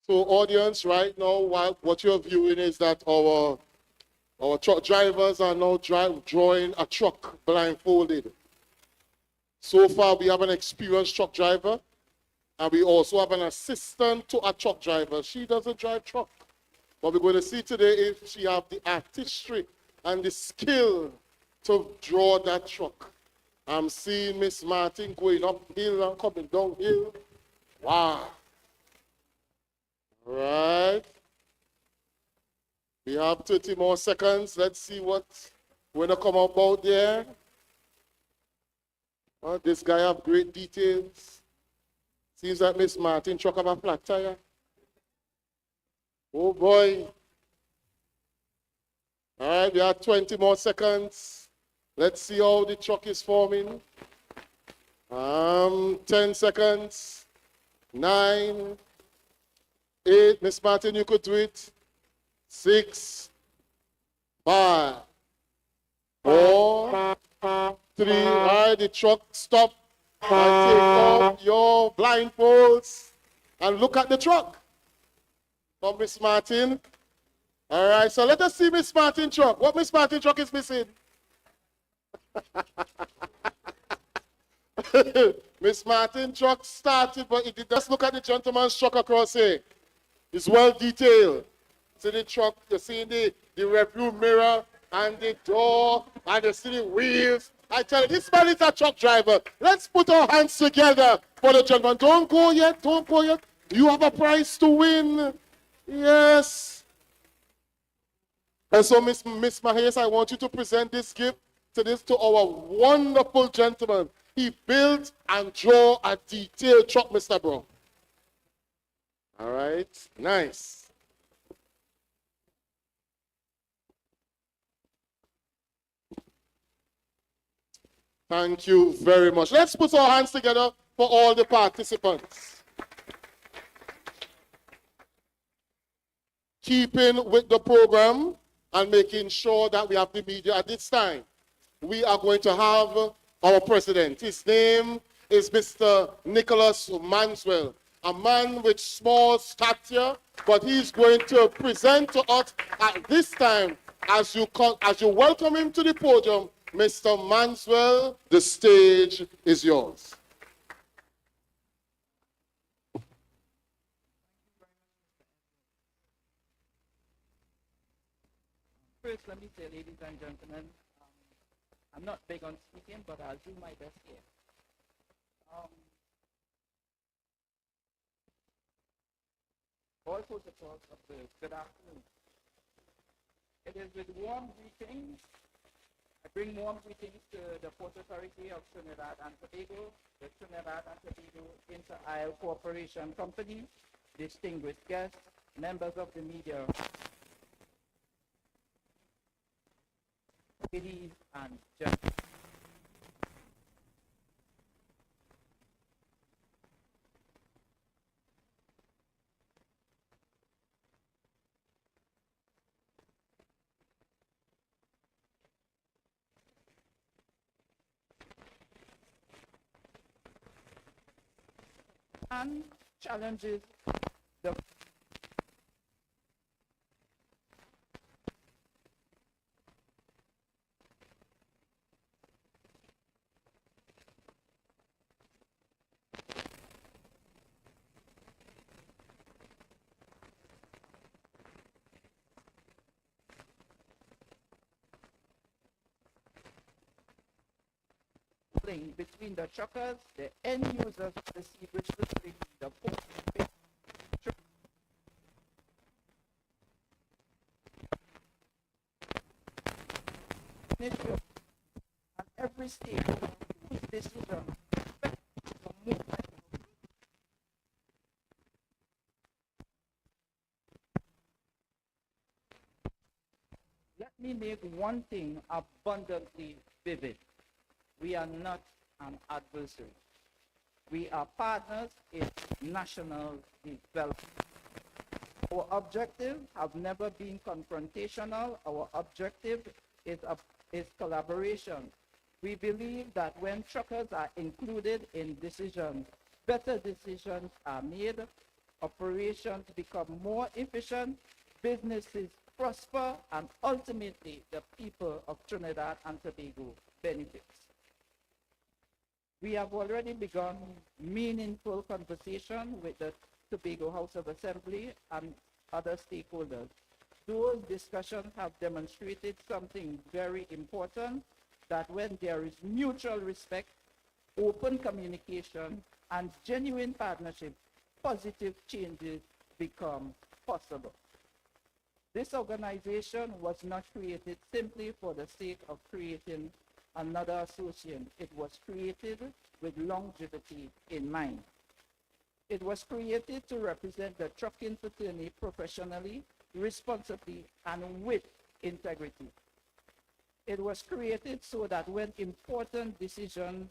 So audience, right now, what you're viewing is that our truck drivers are now drawing a truck blindfolded. So far, we have an experienced truck driver, and we also have an assistant to a truck driver. She doesn't drive truck, but we're going to see today if she have the artistry and the skill to draw that truck. I'm seeing Miss Martin going uphill and coming downhill. Wow. Right. We have 30 more seconds. Let's see what's going to come about there. Oh, this guy have great details. Seems like Miss Martin truck have a flat tire. Oh boy. All right, we have 20 more seconds. Let's see how the truck is forming. 10 seconds. 9, 8. Miss Martin, you could do it. 6, 5, 4, 3. All right, the truck stop. And take off your blindfolds and look at the truck. From Miss Martin. All right, so let us see Miss Martin truck. What Miss Martin truck is missing? Miss Martin truck started, but it did. Just look at the gentleman's truck across here. It's well detailed. See the truck, you see the review mirror and the door and you see the wheels. I tell you, this man is a truck driver. Let's put our hands together for the gentleman. Don't go yet, don't go yet. You have a prize to win. Yes. And so, Miss Mahes, I want you to present this gift to our wonderful gentleman. He built and drew a detailed truck, Mr. Brown. All right, nice. Thank you very much. Let's put our hands together for all the participants. Keeping with the program and making sure that we have the media at this time, we are going to have our president. His name is Mr. Nicholas Manswell. a man with small stature, but he's going to present to us at this time, as you welcome him to the podium, Mr. Manswell, the stage is yours. First, let me say, ladies and gentlemen, I'm not big on speaking, but I'll do my best here. All protocols observed. Good afternoon. It is with warm greetings. I bring warm greetings to the Port Authority of Trinidad and Tobago, the Trinidad and Tobago Inter-Isle Corporation Company, distinguished guests, members of the media, ladies and gentlemen. And challenges the link between the truckers, the end users of the seabridge facility, the port, and every stakeholder whose decision affects the movement. Let me make one thing abundantly vivid. We are not an adversary. We are partners in national development. Our objective have never been confrontational. Our objective is collaboration. We believe that when truckers are included in decisions, better decisions are made, operations become more efficient, businesses prosper, and ultimately the people of Trinidad and Tobago benefits. We have already begun meaningful conversation with the Tobago House of Assembly and other stakeholders. Those discussions have demonstrated something very important, that when there is mutual respect, open communication, and genuine partnership, positive changes become possible. This organization was not created simply for the sake of creating another association. It was created with longevity in mind. It was created to represent the trucking fraternity professionally, responsibly, and with integrity. It was created so that when important decisions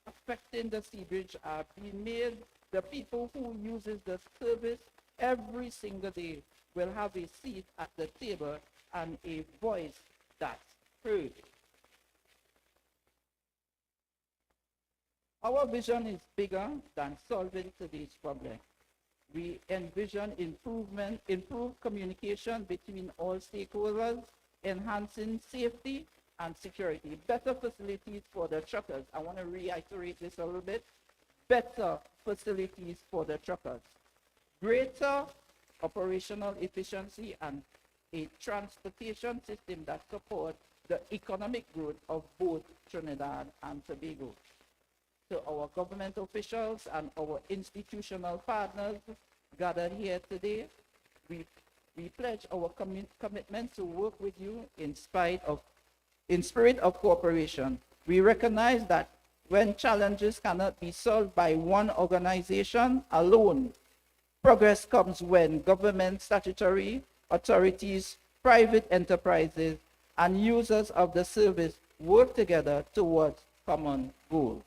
affecting the sea bridge are being made, the people who uses the service every single day will have a seat at the table and a voice that's heard. Our vision is bigger than solving today's problem. We envision improved communication between all stakeholders, enhancing safety and security, better facilities for the truckers. I want to reiterate this a little bit. Better facilities for the truckers, greater operational efficiency, and a transportation system that supports the economic growth of both Trinidad and Tobago. To our government officials and our institutional partners gathered here today, we pledge our commitment to work with you in spirit of cooperation. We recognize that when challenges cannot be solved by one organization alone, progress comes when government, statutory authorities, private enterprises, and users of the service work together towards common goals.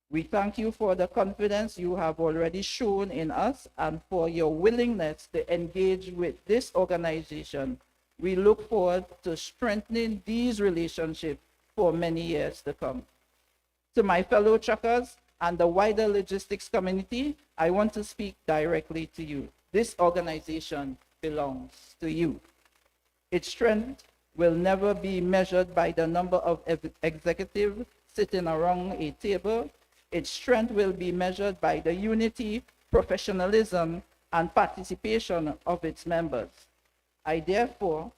We thank you for the confidence you have already shown in us and for your willingness to engage with this organization. We look forward to strengthening these relationships for many years to come. To my fellow truckers and the wider logistics community, I want to speak directly to you. This organization belongs to you. Its strength will never be measured by the number of executives sitting around a table. Its strength will be measured by the unity, professionalism, and participation of its members. I therefore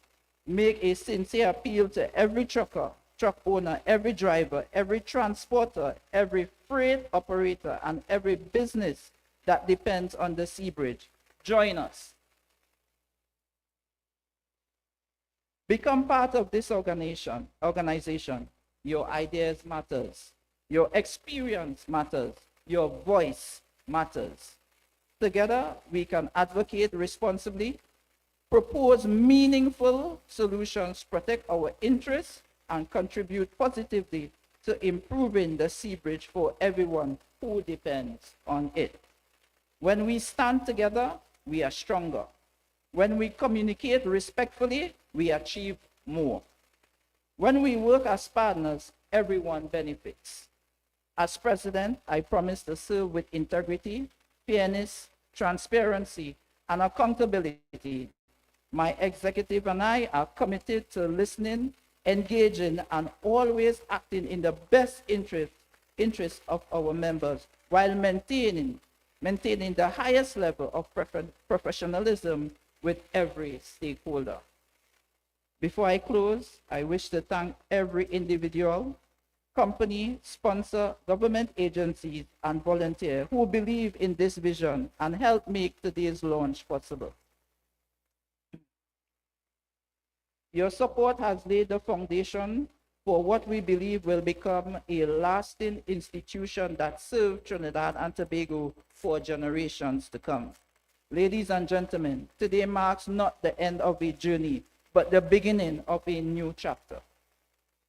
make a sincere appeal to every trucker, truck owner, every driver, every transporter, every freight operator, and every business that depends on the Sea Bridge. Join us. Become part of this organization. Your ideas matters. Your experience matters. Your voice matters. Together, we can advocate responsibly, propose meaningful solutions, protect our interests, and contribute positively to improving the Sea Bridge for everyone who depends on it. When we stand together, we are stronger. When we communicate respectfully, we achieve more. When we work as partners, everyone benefits. As president, I promise to serve with integrity, fairness, transparency, and accountability. My executive and I are committed to listening, engaging, and always acting in the best interest of our members while maintaining the highest level of professionalism with every stakeholder. Before I close, I wish to thank every individual, company, sponsor, government agencies, and volunteer who believe in this vision and help make today's launch possible. Your support has laid the foundation for what we believe will become a lasting institution that serves Trinidad and Tobago for generations to come. Ladies and gentlemen, today marks not the end of a journey, but the beginning of a new chapter.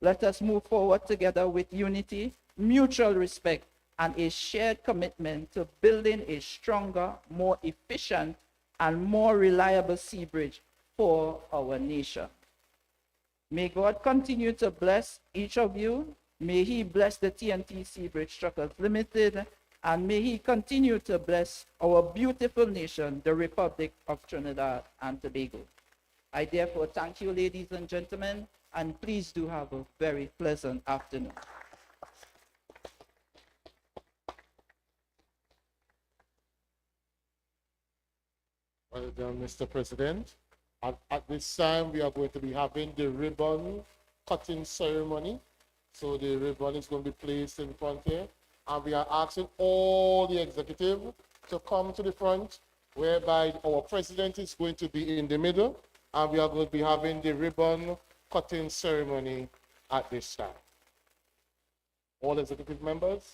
Let us move forward together with unity, mutual respect, and a shared commitment to building a stronger, more efficient, and more reliable sea bridge for our nation. May God continue to bless each of you. May He bless the T&T Sea Bridge Truckers Limited, and may He continue to bless our beautiful nation, the Republic of Trinidad and Tobago. I therefore thank you, ladies and gentlemen, and please do have a very pleasant afternoon. Well done, Mr. President. At this time, we are going to be having the ribbon cutting ceremony. So the ribbon is going to be placed in front here. And we are asking all the executive to come to the front, whereby our president is going to be in the middle. And we are going to be having the ribbon cutting ceremony at this time. All executive members.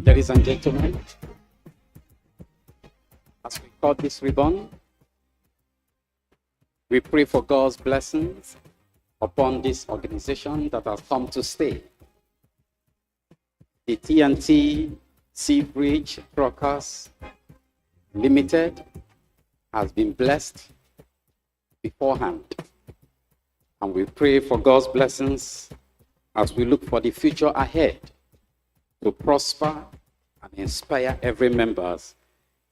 Ladies and gentlemen, as we cut this ribbon, we pray for God's blessings upon this organization that has come to stay. The T&T Sea Bridge Truckers Limited has been blessed beforehand. And we pray for God's blessings as we look for the future ahead to prosper and inspire every member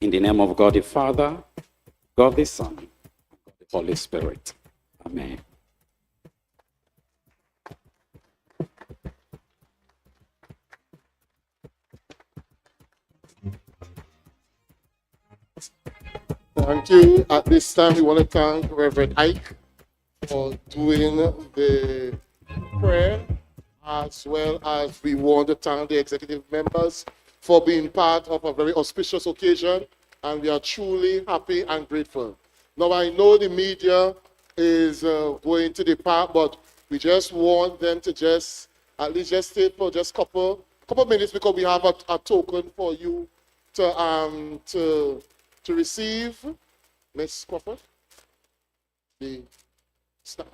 in the name of God the Father, God the Son, and God the Holy Spirit. Amen. Thank you. At this time, we want to thank Reverend Ike for doing the prayer, as well as we want to thank the executive members for being part of a very auspicious occasion, and we are truly happy and grateful. Now, I know the media is going to depart, but we just want them to just at least just stay for just couple minutes, because we have a token for you to receive. Miss Crawford, the staff.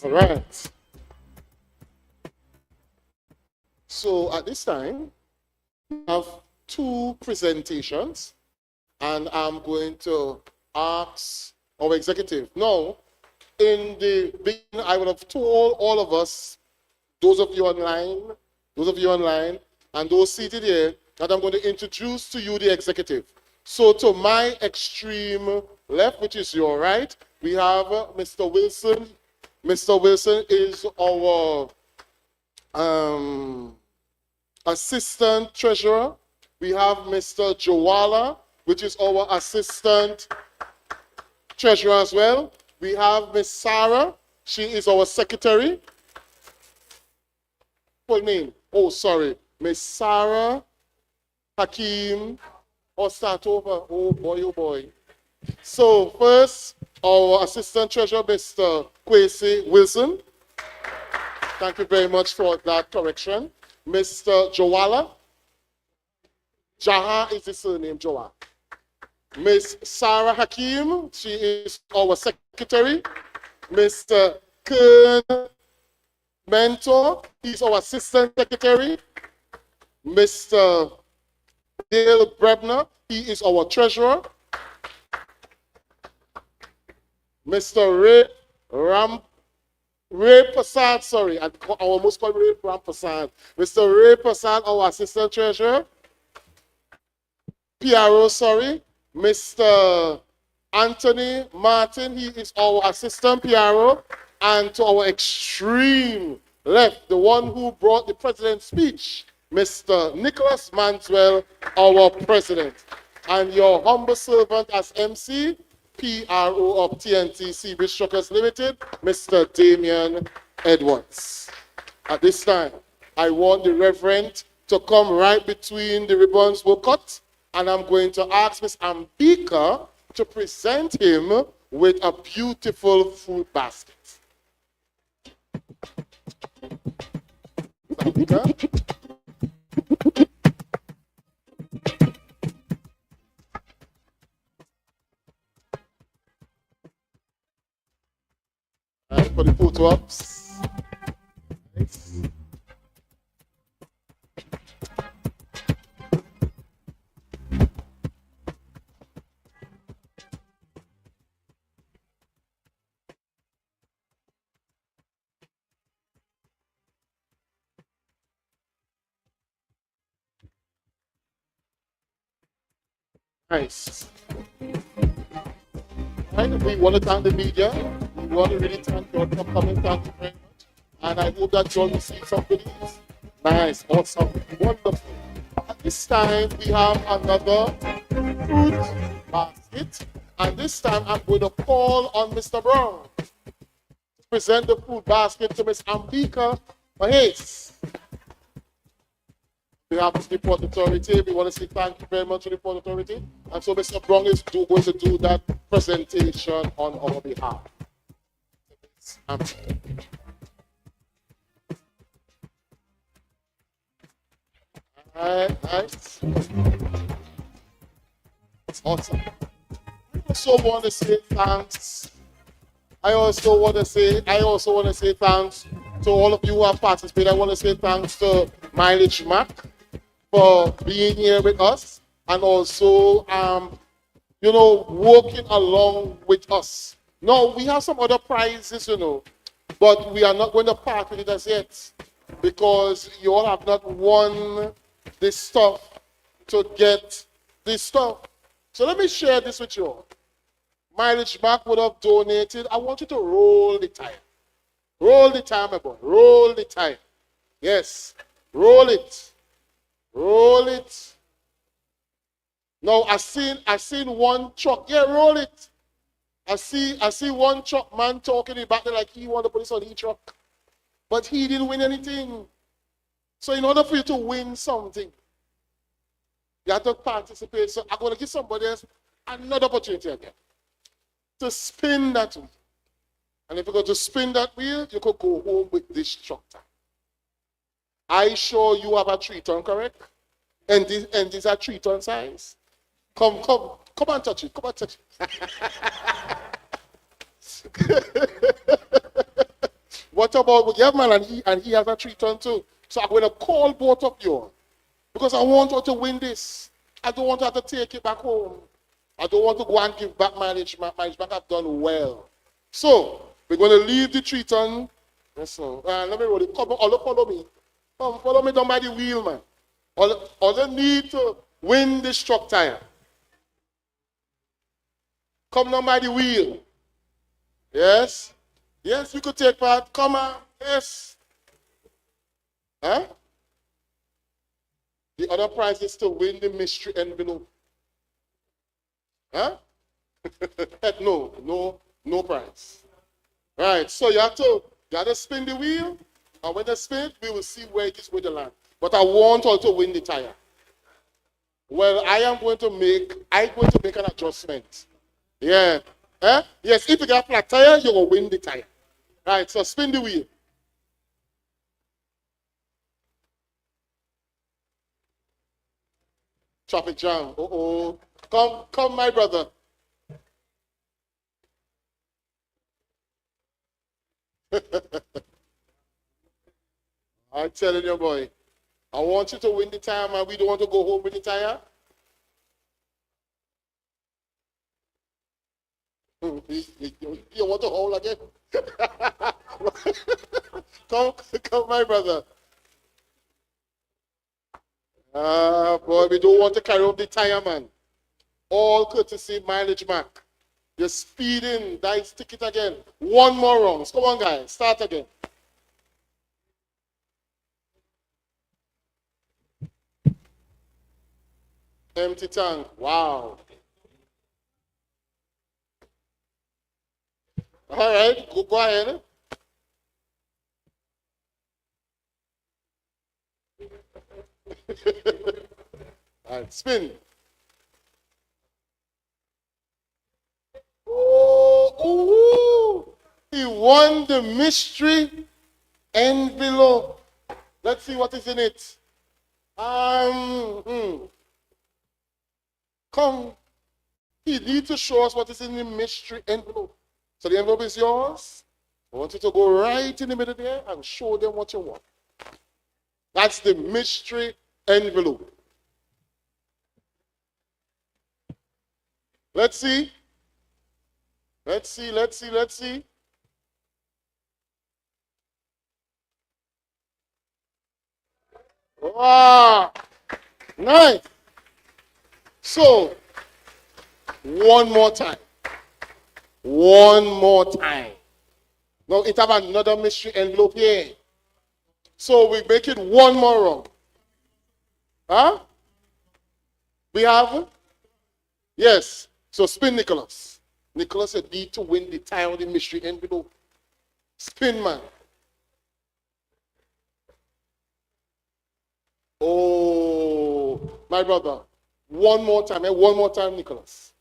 All right. So at this time, we have two presentations, and I'm going to ask our executive. Now, in the beginning, I would have told all of us, those of you online, and those seated here, that I'm going to introduce to you the executive. So to my extreme left, which is your right, we have Mr. Wilson. Mr. Wilson is our assistant treasurer. We have Mr. Joala, which is our assistant treasurer as well. We have Miss Sarah. She is our secretary. Full name. Oh, sorry. Miss Sarah Hakim. Or start over. Oh boy, oh boy. So first, our assistant treasurer, Mr. Kwesi Wilson. Thank you very much for that correction. Mr. Joala. Jaha is the surname, Joa. Miss Sarah Hakim, she is our secretary. Mr. Kern Mentor, he's our assistant secretary. Mr. Dale Brebner, he is our treasurer. Mr. Ray Prasad, sorry, I almost called Ray Prasad. Mr. Ray Prasad, our assistant treasurer. PRO, sorry. Mr. Anthony Martin, he is our assistant PRO. And to our extreme left, the one who brought the president's speech, Mr. Nicholas Manswell, our president. And your humble servant as MC, PRO of T&T'S Truckrs Limited, Mr. Damian Edwards. At this time, I want the Reverend to come right between the ribbons were cut, and I'm going to ask Ms. Ambika to present him with a beautiful fruit basket. Ambika. For the photo ups. Nice. Nice. Right, we want to thank the media. We want to really thank you all for coming. Thank you very much. And I hope that you all receive some goodies. Nice, awesome, wonderful. At this time, we have another fruit basket. And this time, I'm going to call on Mr. Brown to present the food basket to Ms. Ambika Mahes. On behalf of the Port Authority, we want to say thank you very much to the Port Authority. And so Mr. Brown is going to do that presentation on our behalf. All right, nice. Awesome. I also want to say thanks. I also want to say thanks to all of you who have participated. I want to say thanks to Mileage Mac for being here with us and also working along with us. No, we have some other prizes, but we are not going to part with it as yet because you all have not won this stuff to get this stuff. So let me share this with you all. Mileage Mark would have donated. I want you to roll the tire. Roll the tire, my boy. Roll the tire. Yes. Roll it. Roll it. No, I seen one truck. Yeah, roll it. I see one truck man talking about it like he want to put this on the truck. But he didn't win anything. So in order for you to win something, you have to participate. So I'm going to give somebody else another opportunity again to spin that wheel. And if you go to spin that wheel, you could go home with this tractor. I sure you have a 3-ton, correct? And these are 3-ton size. Come and touch it. Come and touch it. What about yeah, man? And he has a 3-ton too. So I'm going to call both of you because I want you to win this. I don't want you to take it back home. I don't want to go and give back mileage. Mileage back have done well. So we're going to leave the 3-ton. Let me roll it. Come on, follow me. Come follow me down by the wheel, man. All you need to win this truck tire. Come down by the wheel. Yes. Yes, you could take part. Come on. Yes. Huh? The other prize is to win the mystery envelope. Huh? No prize. Right. So you have to spin the wheel, and when they spin, we will see where it is going to land. But I want all to win the tire. Well, I'm going to make an adjustment. Yeah. Yes, if you get a flat tire, you will win the tire. Right, so spin the wheel. Traffic jam. Uh-oh. Come, my brother. I'm telling you, boy. I want you to win the tire, man. We don't want to go home with the tire. You want to hold again? come, my brother. Boy, we don't want to carry up the tire, man. All courtesy Mileage Mac. You're speeding. Dice, stick it again. One more round. Come on, guys. Start again. Empty tank. Wow. All right. Go ahead. All right. Spin. Ooh, he won the mystery envelope. Let's see what is in it. Come. He needs to show us what is in the mystery envelope. So the envelope is yours. I want you to go right in the middle there and show them what you want. That's the mystery envelope. Let's see. Let's see. Wow. Nice. So, one more time. Now, it have another mystery envelope here. So, we make it one more round. Huh? We have? Yes. So, spin Nicholas. Nicholas, you need to win the tire of the mystery envelope. Spin, man. Oh, my brother. One more time, Nicholas.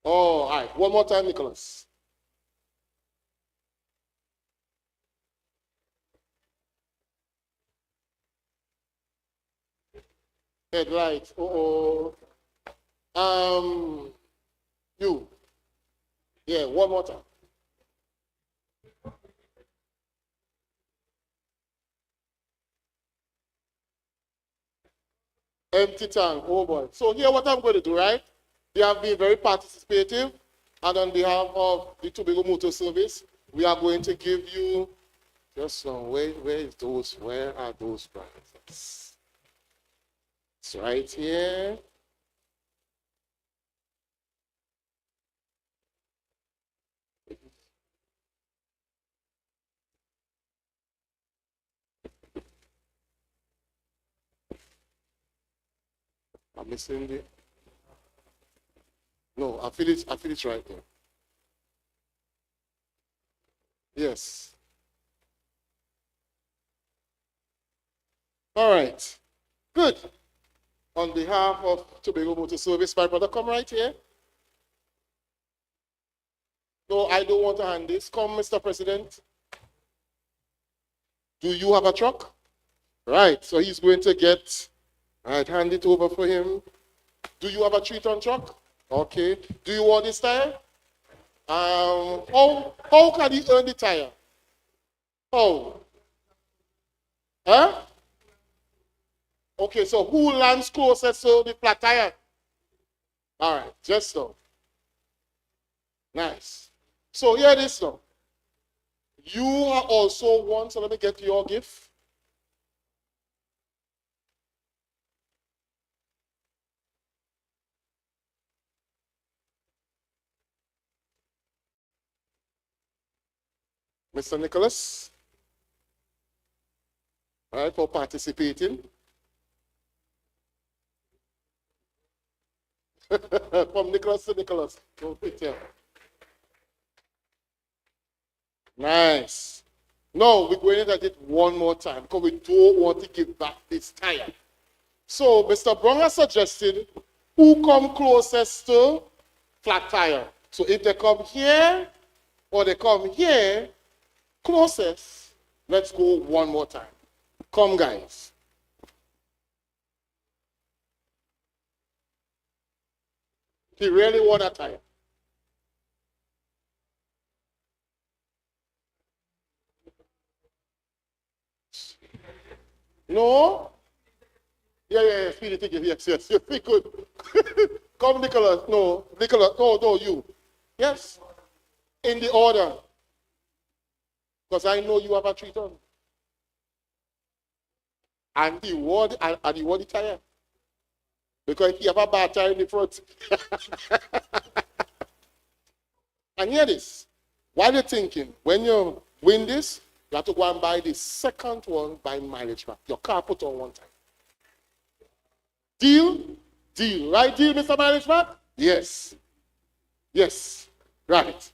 Oh, all right. One more time, Nicholas. Headlights. Uh-oh. You. Yeah, one more time. Empty tank. Oh boy. So here what I'm going to do, right? They have been very participative. And on behalf of the Tobago Motor Service, we are going to give you just some, where are those prizes? It's right here. I'm missing it. No, I feel it right there. Yes. All right. Good. On behalf of Tobago Motor Service, my brother, come right here. No, I don't want to hand this. Come, Mr. President. Do you have a truck? Right, so he's going to get, I'd hand it over for him. Do you have a 3-ton truck? Okay. Do you want this tire? How can he earn the tire? How? Huh? Okay, so who lands closest to the flat tire? All right, just so. Nice. So here it is now. You are also one, so let me get your gift. Mr. Nicholas, all right, for participating. From Nicholas to Nicholas. Don't fit here. Nice. Now we're going at it one more time because we don't want to give back this tire. So Mr. Brown has suggested who come closest to flat tire. So if they come here or they come here, closest, let's go one more time. Come, guys. He really want a tire. No? Yeah, speedy ticket, yes, you think good. Come, Nicholas. No, Nicholas, no, you. Yes, in the order. Because I know you have a 3-ton. And he wore the tire. Because he have a bad tire in the front. And hear this. While you're thinking, when you win this, you have to go and buy the second one by mileage back. Your car put on one time. Deal? Deal. Right deal, Mr. Mileage back? Yes. Yes. Right.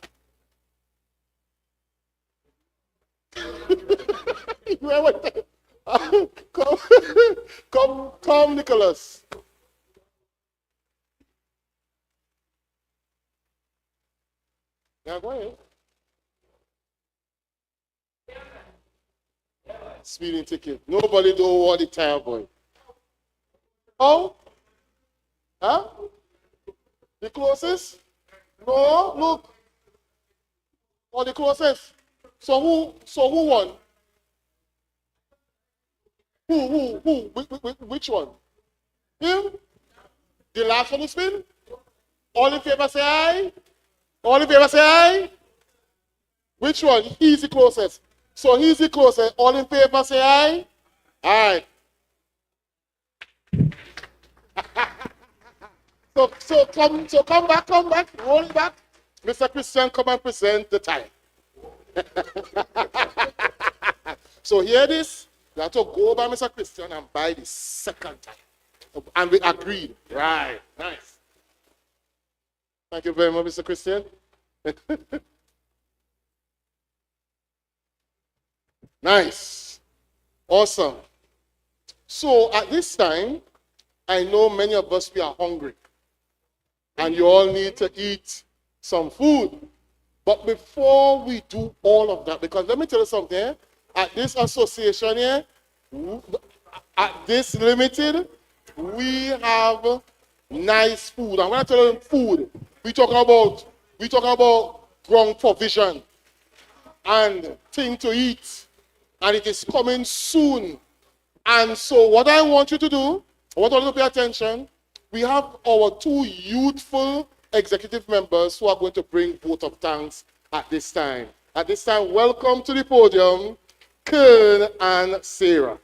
Come, Nicholas. Yeah, go ahead. Speeding ticket. Nobody don't want the tire boy. Oh? Huh? The closest? No, look. Oh, the closest. So who won? Who? Which one? Him? The last one to spin? All in favor say aye? All in favor say aye? Which one? He's the closest. So he's the closest. All in favor say aye? Alright. So come back, roll it back. Mr. Christian, come and present the time. So hear this. You have to go by Mr. Christian and buy the second time. And we agreed. Right. Nice. Thank you very much, Mr. Christian. Nice. Awesome. So at this time, I know many of us, we are hungry. And you all need to eat some food. But before we do all of that, because let me tell you something, at this association here, at this limited, we have nice food. And when I tell them food, we talking about ground provision and thing to eat. And it is coming soon. And so what I want you to do, I want you to pay attention. We have our two youthful executive members who are going to bring vote of thanks at this time. At this time, welcome to the podium, Kern and Sarah.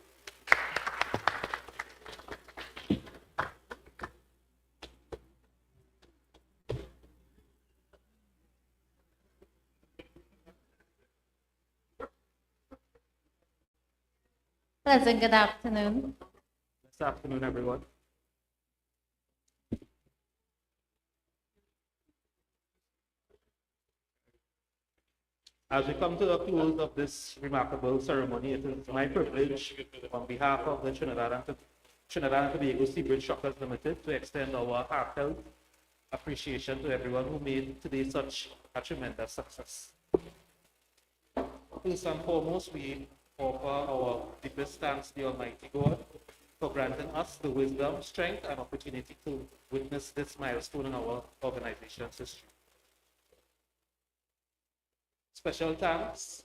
Pleasant good afternoon. Good afternoon, everyone. As we come to the close of this remarkable ceremony, it is my privilege, on behalf of the Trinidad and Tobago Seabridge Truckers Limited, to extend our heartfelt appreciation to everyone who made today such a tremendous success. First and foremost, we offer our deepest thanks to the Almighty God for granting us the wisdom, strength, and opportunity to witness this milestone in our organization's history. Special thanks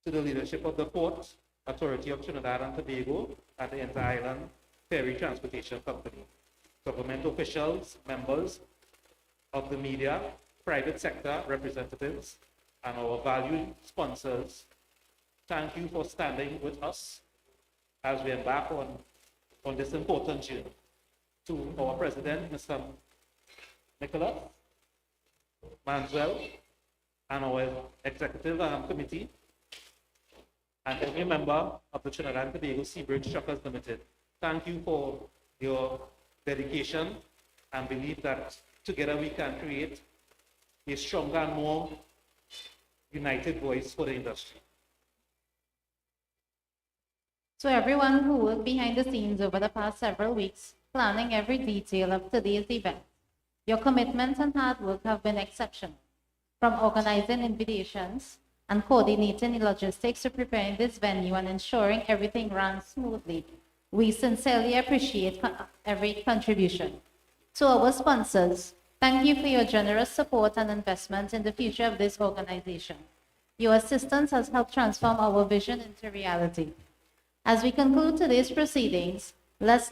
to the leadership of the Port Authority of Trinidad and Tobago and the Inter-Island Ferry Transportation Company, government officials, members of the media, private sector representatives, and our valued sponsors. Thank you for standing with us as we embark on this important journey. To our President, Mr. Nicholas Manswell, and our executive committee, and every member of the Trinidad and Tobago Seabridge Truckers Limited. Thank you for your dedication and believe that together we can create a stronger and more united voice for the industry. To everyone who worked behind the scenes over the past several weeks, planning every detail of today's event, your commitment and hard work have been exceptional. From organizing invitations and coordinating the logistics to preparing this venue and ensuring everything ran smoothly, we sincerely appreciate every contribution. To our sponsors, thank you for your generous support and investment in the future of this organization. Your assistance has helped transform our vision into reality. As we conclude today's proceedings, let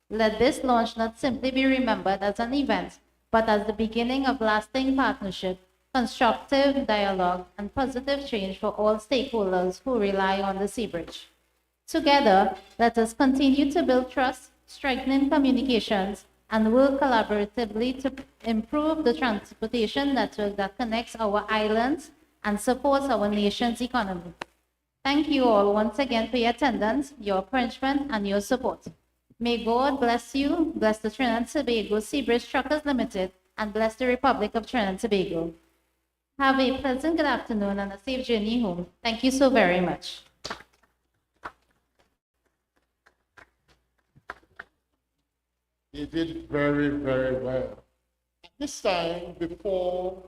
this launch not simply be remembered as an event, but as the beginning of lasting partnership, constructive dialogue, and positive change for all stakeholders who rely on the Seabridge. Together, let us continue to build trust, strengthen communications, and work collaboratively to improve the transportation network that connects our islands and supports our nation's economy. Thank you all once again for your attendance, your encouragement, and your support. May God bless you, bless the Trinidad and Tobago Seabridge Truckers Limited, and bless the Republic of Trinidad and Tobago. Have a pleasant good afternoon and a safe journey home. Thank you so very much. You did very, very well. At this time, before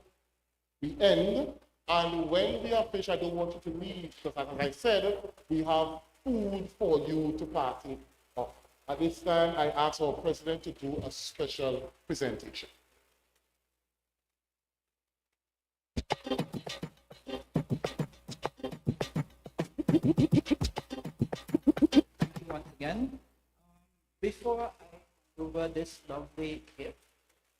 we end, and when we are finished, I don't want you to leave, because as I said, we have food for you to partake of. At this time, I ask our president to do a special presentation. Once again, before I hand over this lovely gift,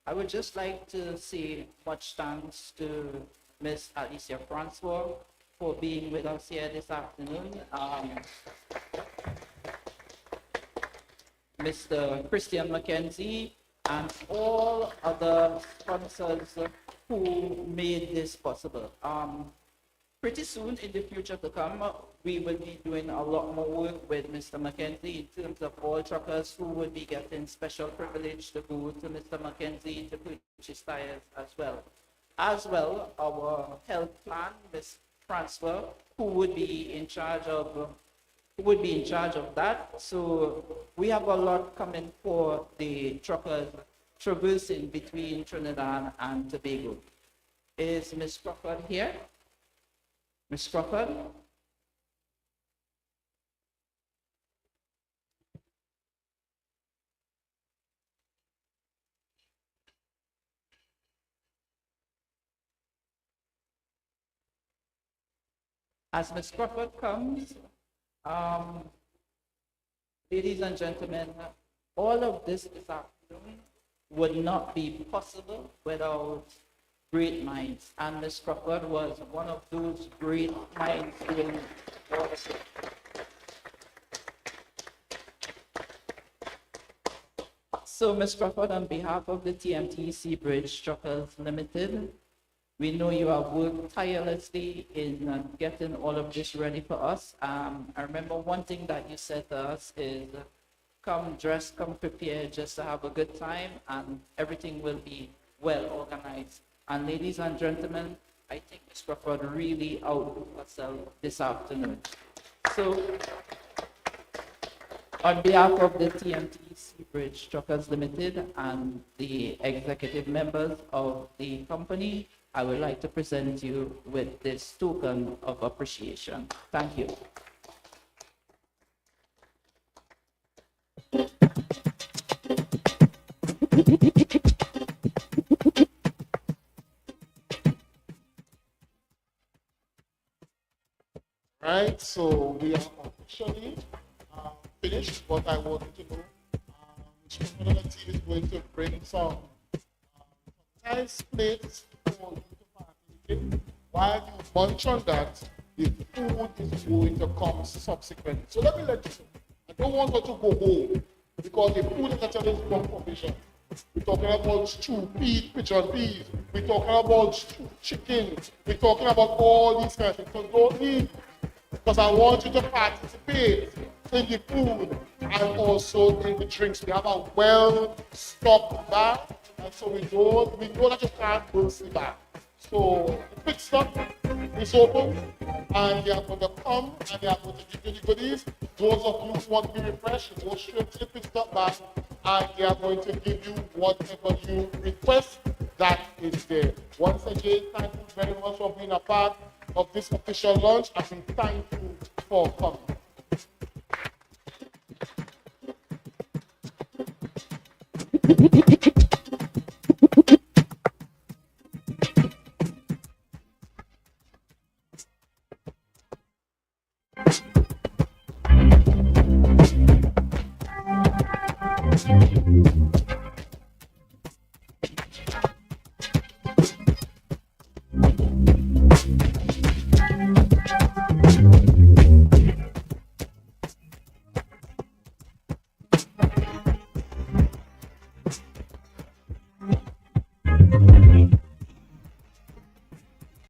I would just like to say much thanks to Miss Alicia Francois for being with us here this afternoon. Mr. Christian McKenzie and all other sponsors who made this possible. Pretty soon in the future to come, we will be doing a lot more work with Mr. McKenzie in terms of all truckers who will be getting special privilege to go to Mr. McKenzie to purchase tires as well. As well, our health plan, Ms. Francois, who would be in charge of that. So we have a lot coming for the truckers traversing between Trinidad and Tobago. Is Ms. Crawford here? Ms. Crawford? As Ms. Crawford comes, ladies and gentlemen, all of this afternoon would not be possible without great minds. And Ms. Crawford was one of those great minds doing all of it. So, Ms. Crawford, on behalf of the T&T'S Bridge Truckers Limited, we know you have worked tirelessly in getting all of this ready for us. I remember one thing that you said to us is, come dressed, come prepared, just to have a good time, and everything will be well organized. And ladies and gentlemen, I think Ms. Crawford really outdid herself this afternoon. So, on behalf of the T&T'S Bridge Truckers Limited and the executive members of the company, I would like to present you with this token of appreciation. Thank you. Right, so we are officially finished, but I want you to know the team is going to bring some nice plates for you to partake in. While you munch on that, the food is going to come subsequently. So let me let you know, I don't want her to go home because the food is actually from provision. We're talking about stew, pigeon peas. We're talking about stew, chicken. We're talking about all these kinds of things. So don't leave, because I want you to participate in the food and also in the drinks. We have a well-stocked bar, and so we know that you can't close the bar. So the pit stop is open, and they are going to come and they are going to give you the goodies. Those of you who want to be refreshed, go straight to the pit stop bar, and they are going to give you whatever you request. That is there. Once again, thank you very much for being a part of this official launch, and we thank you for coming.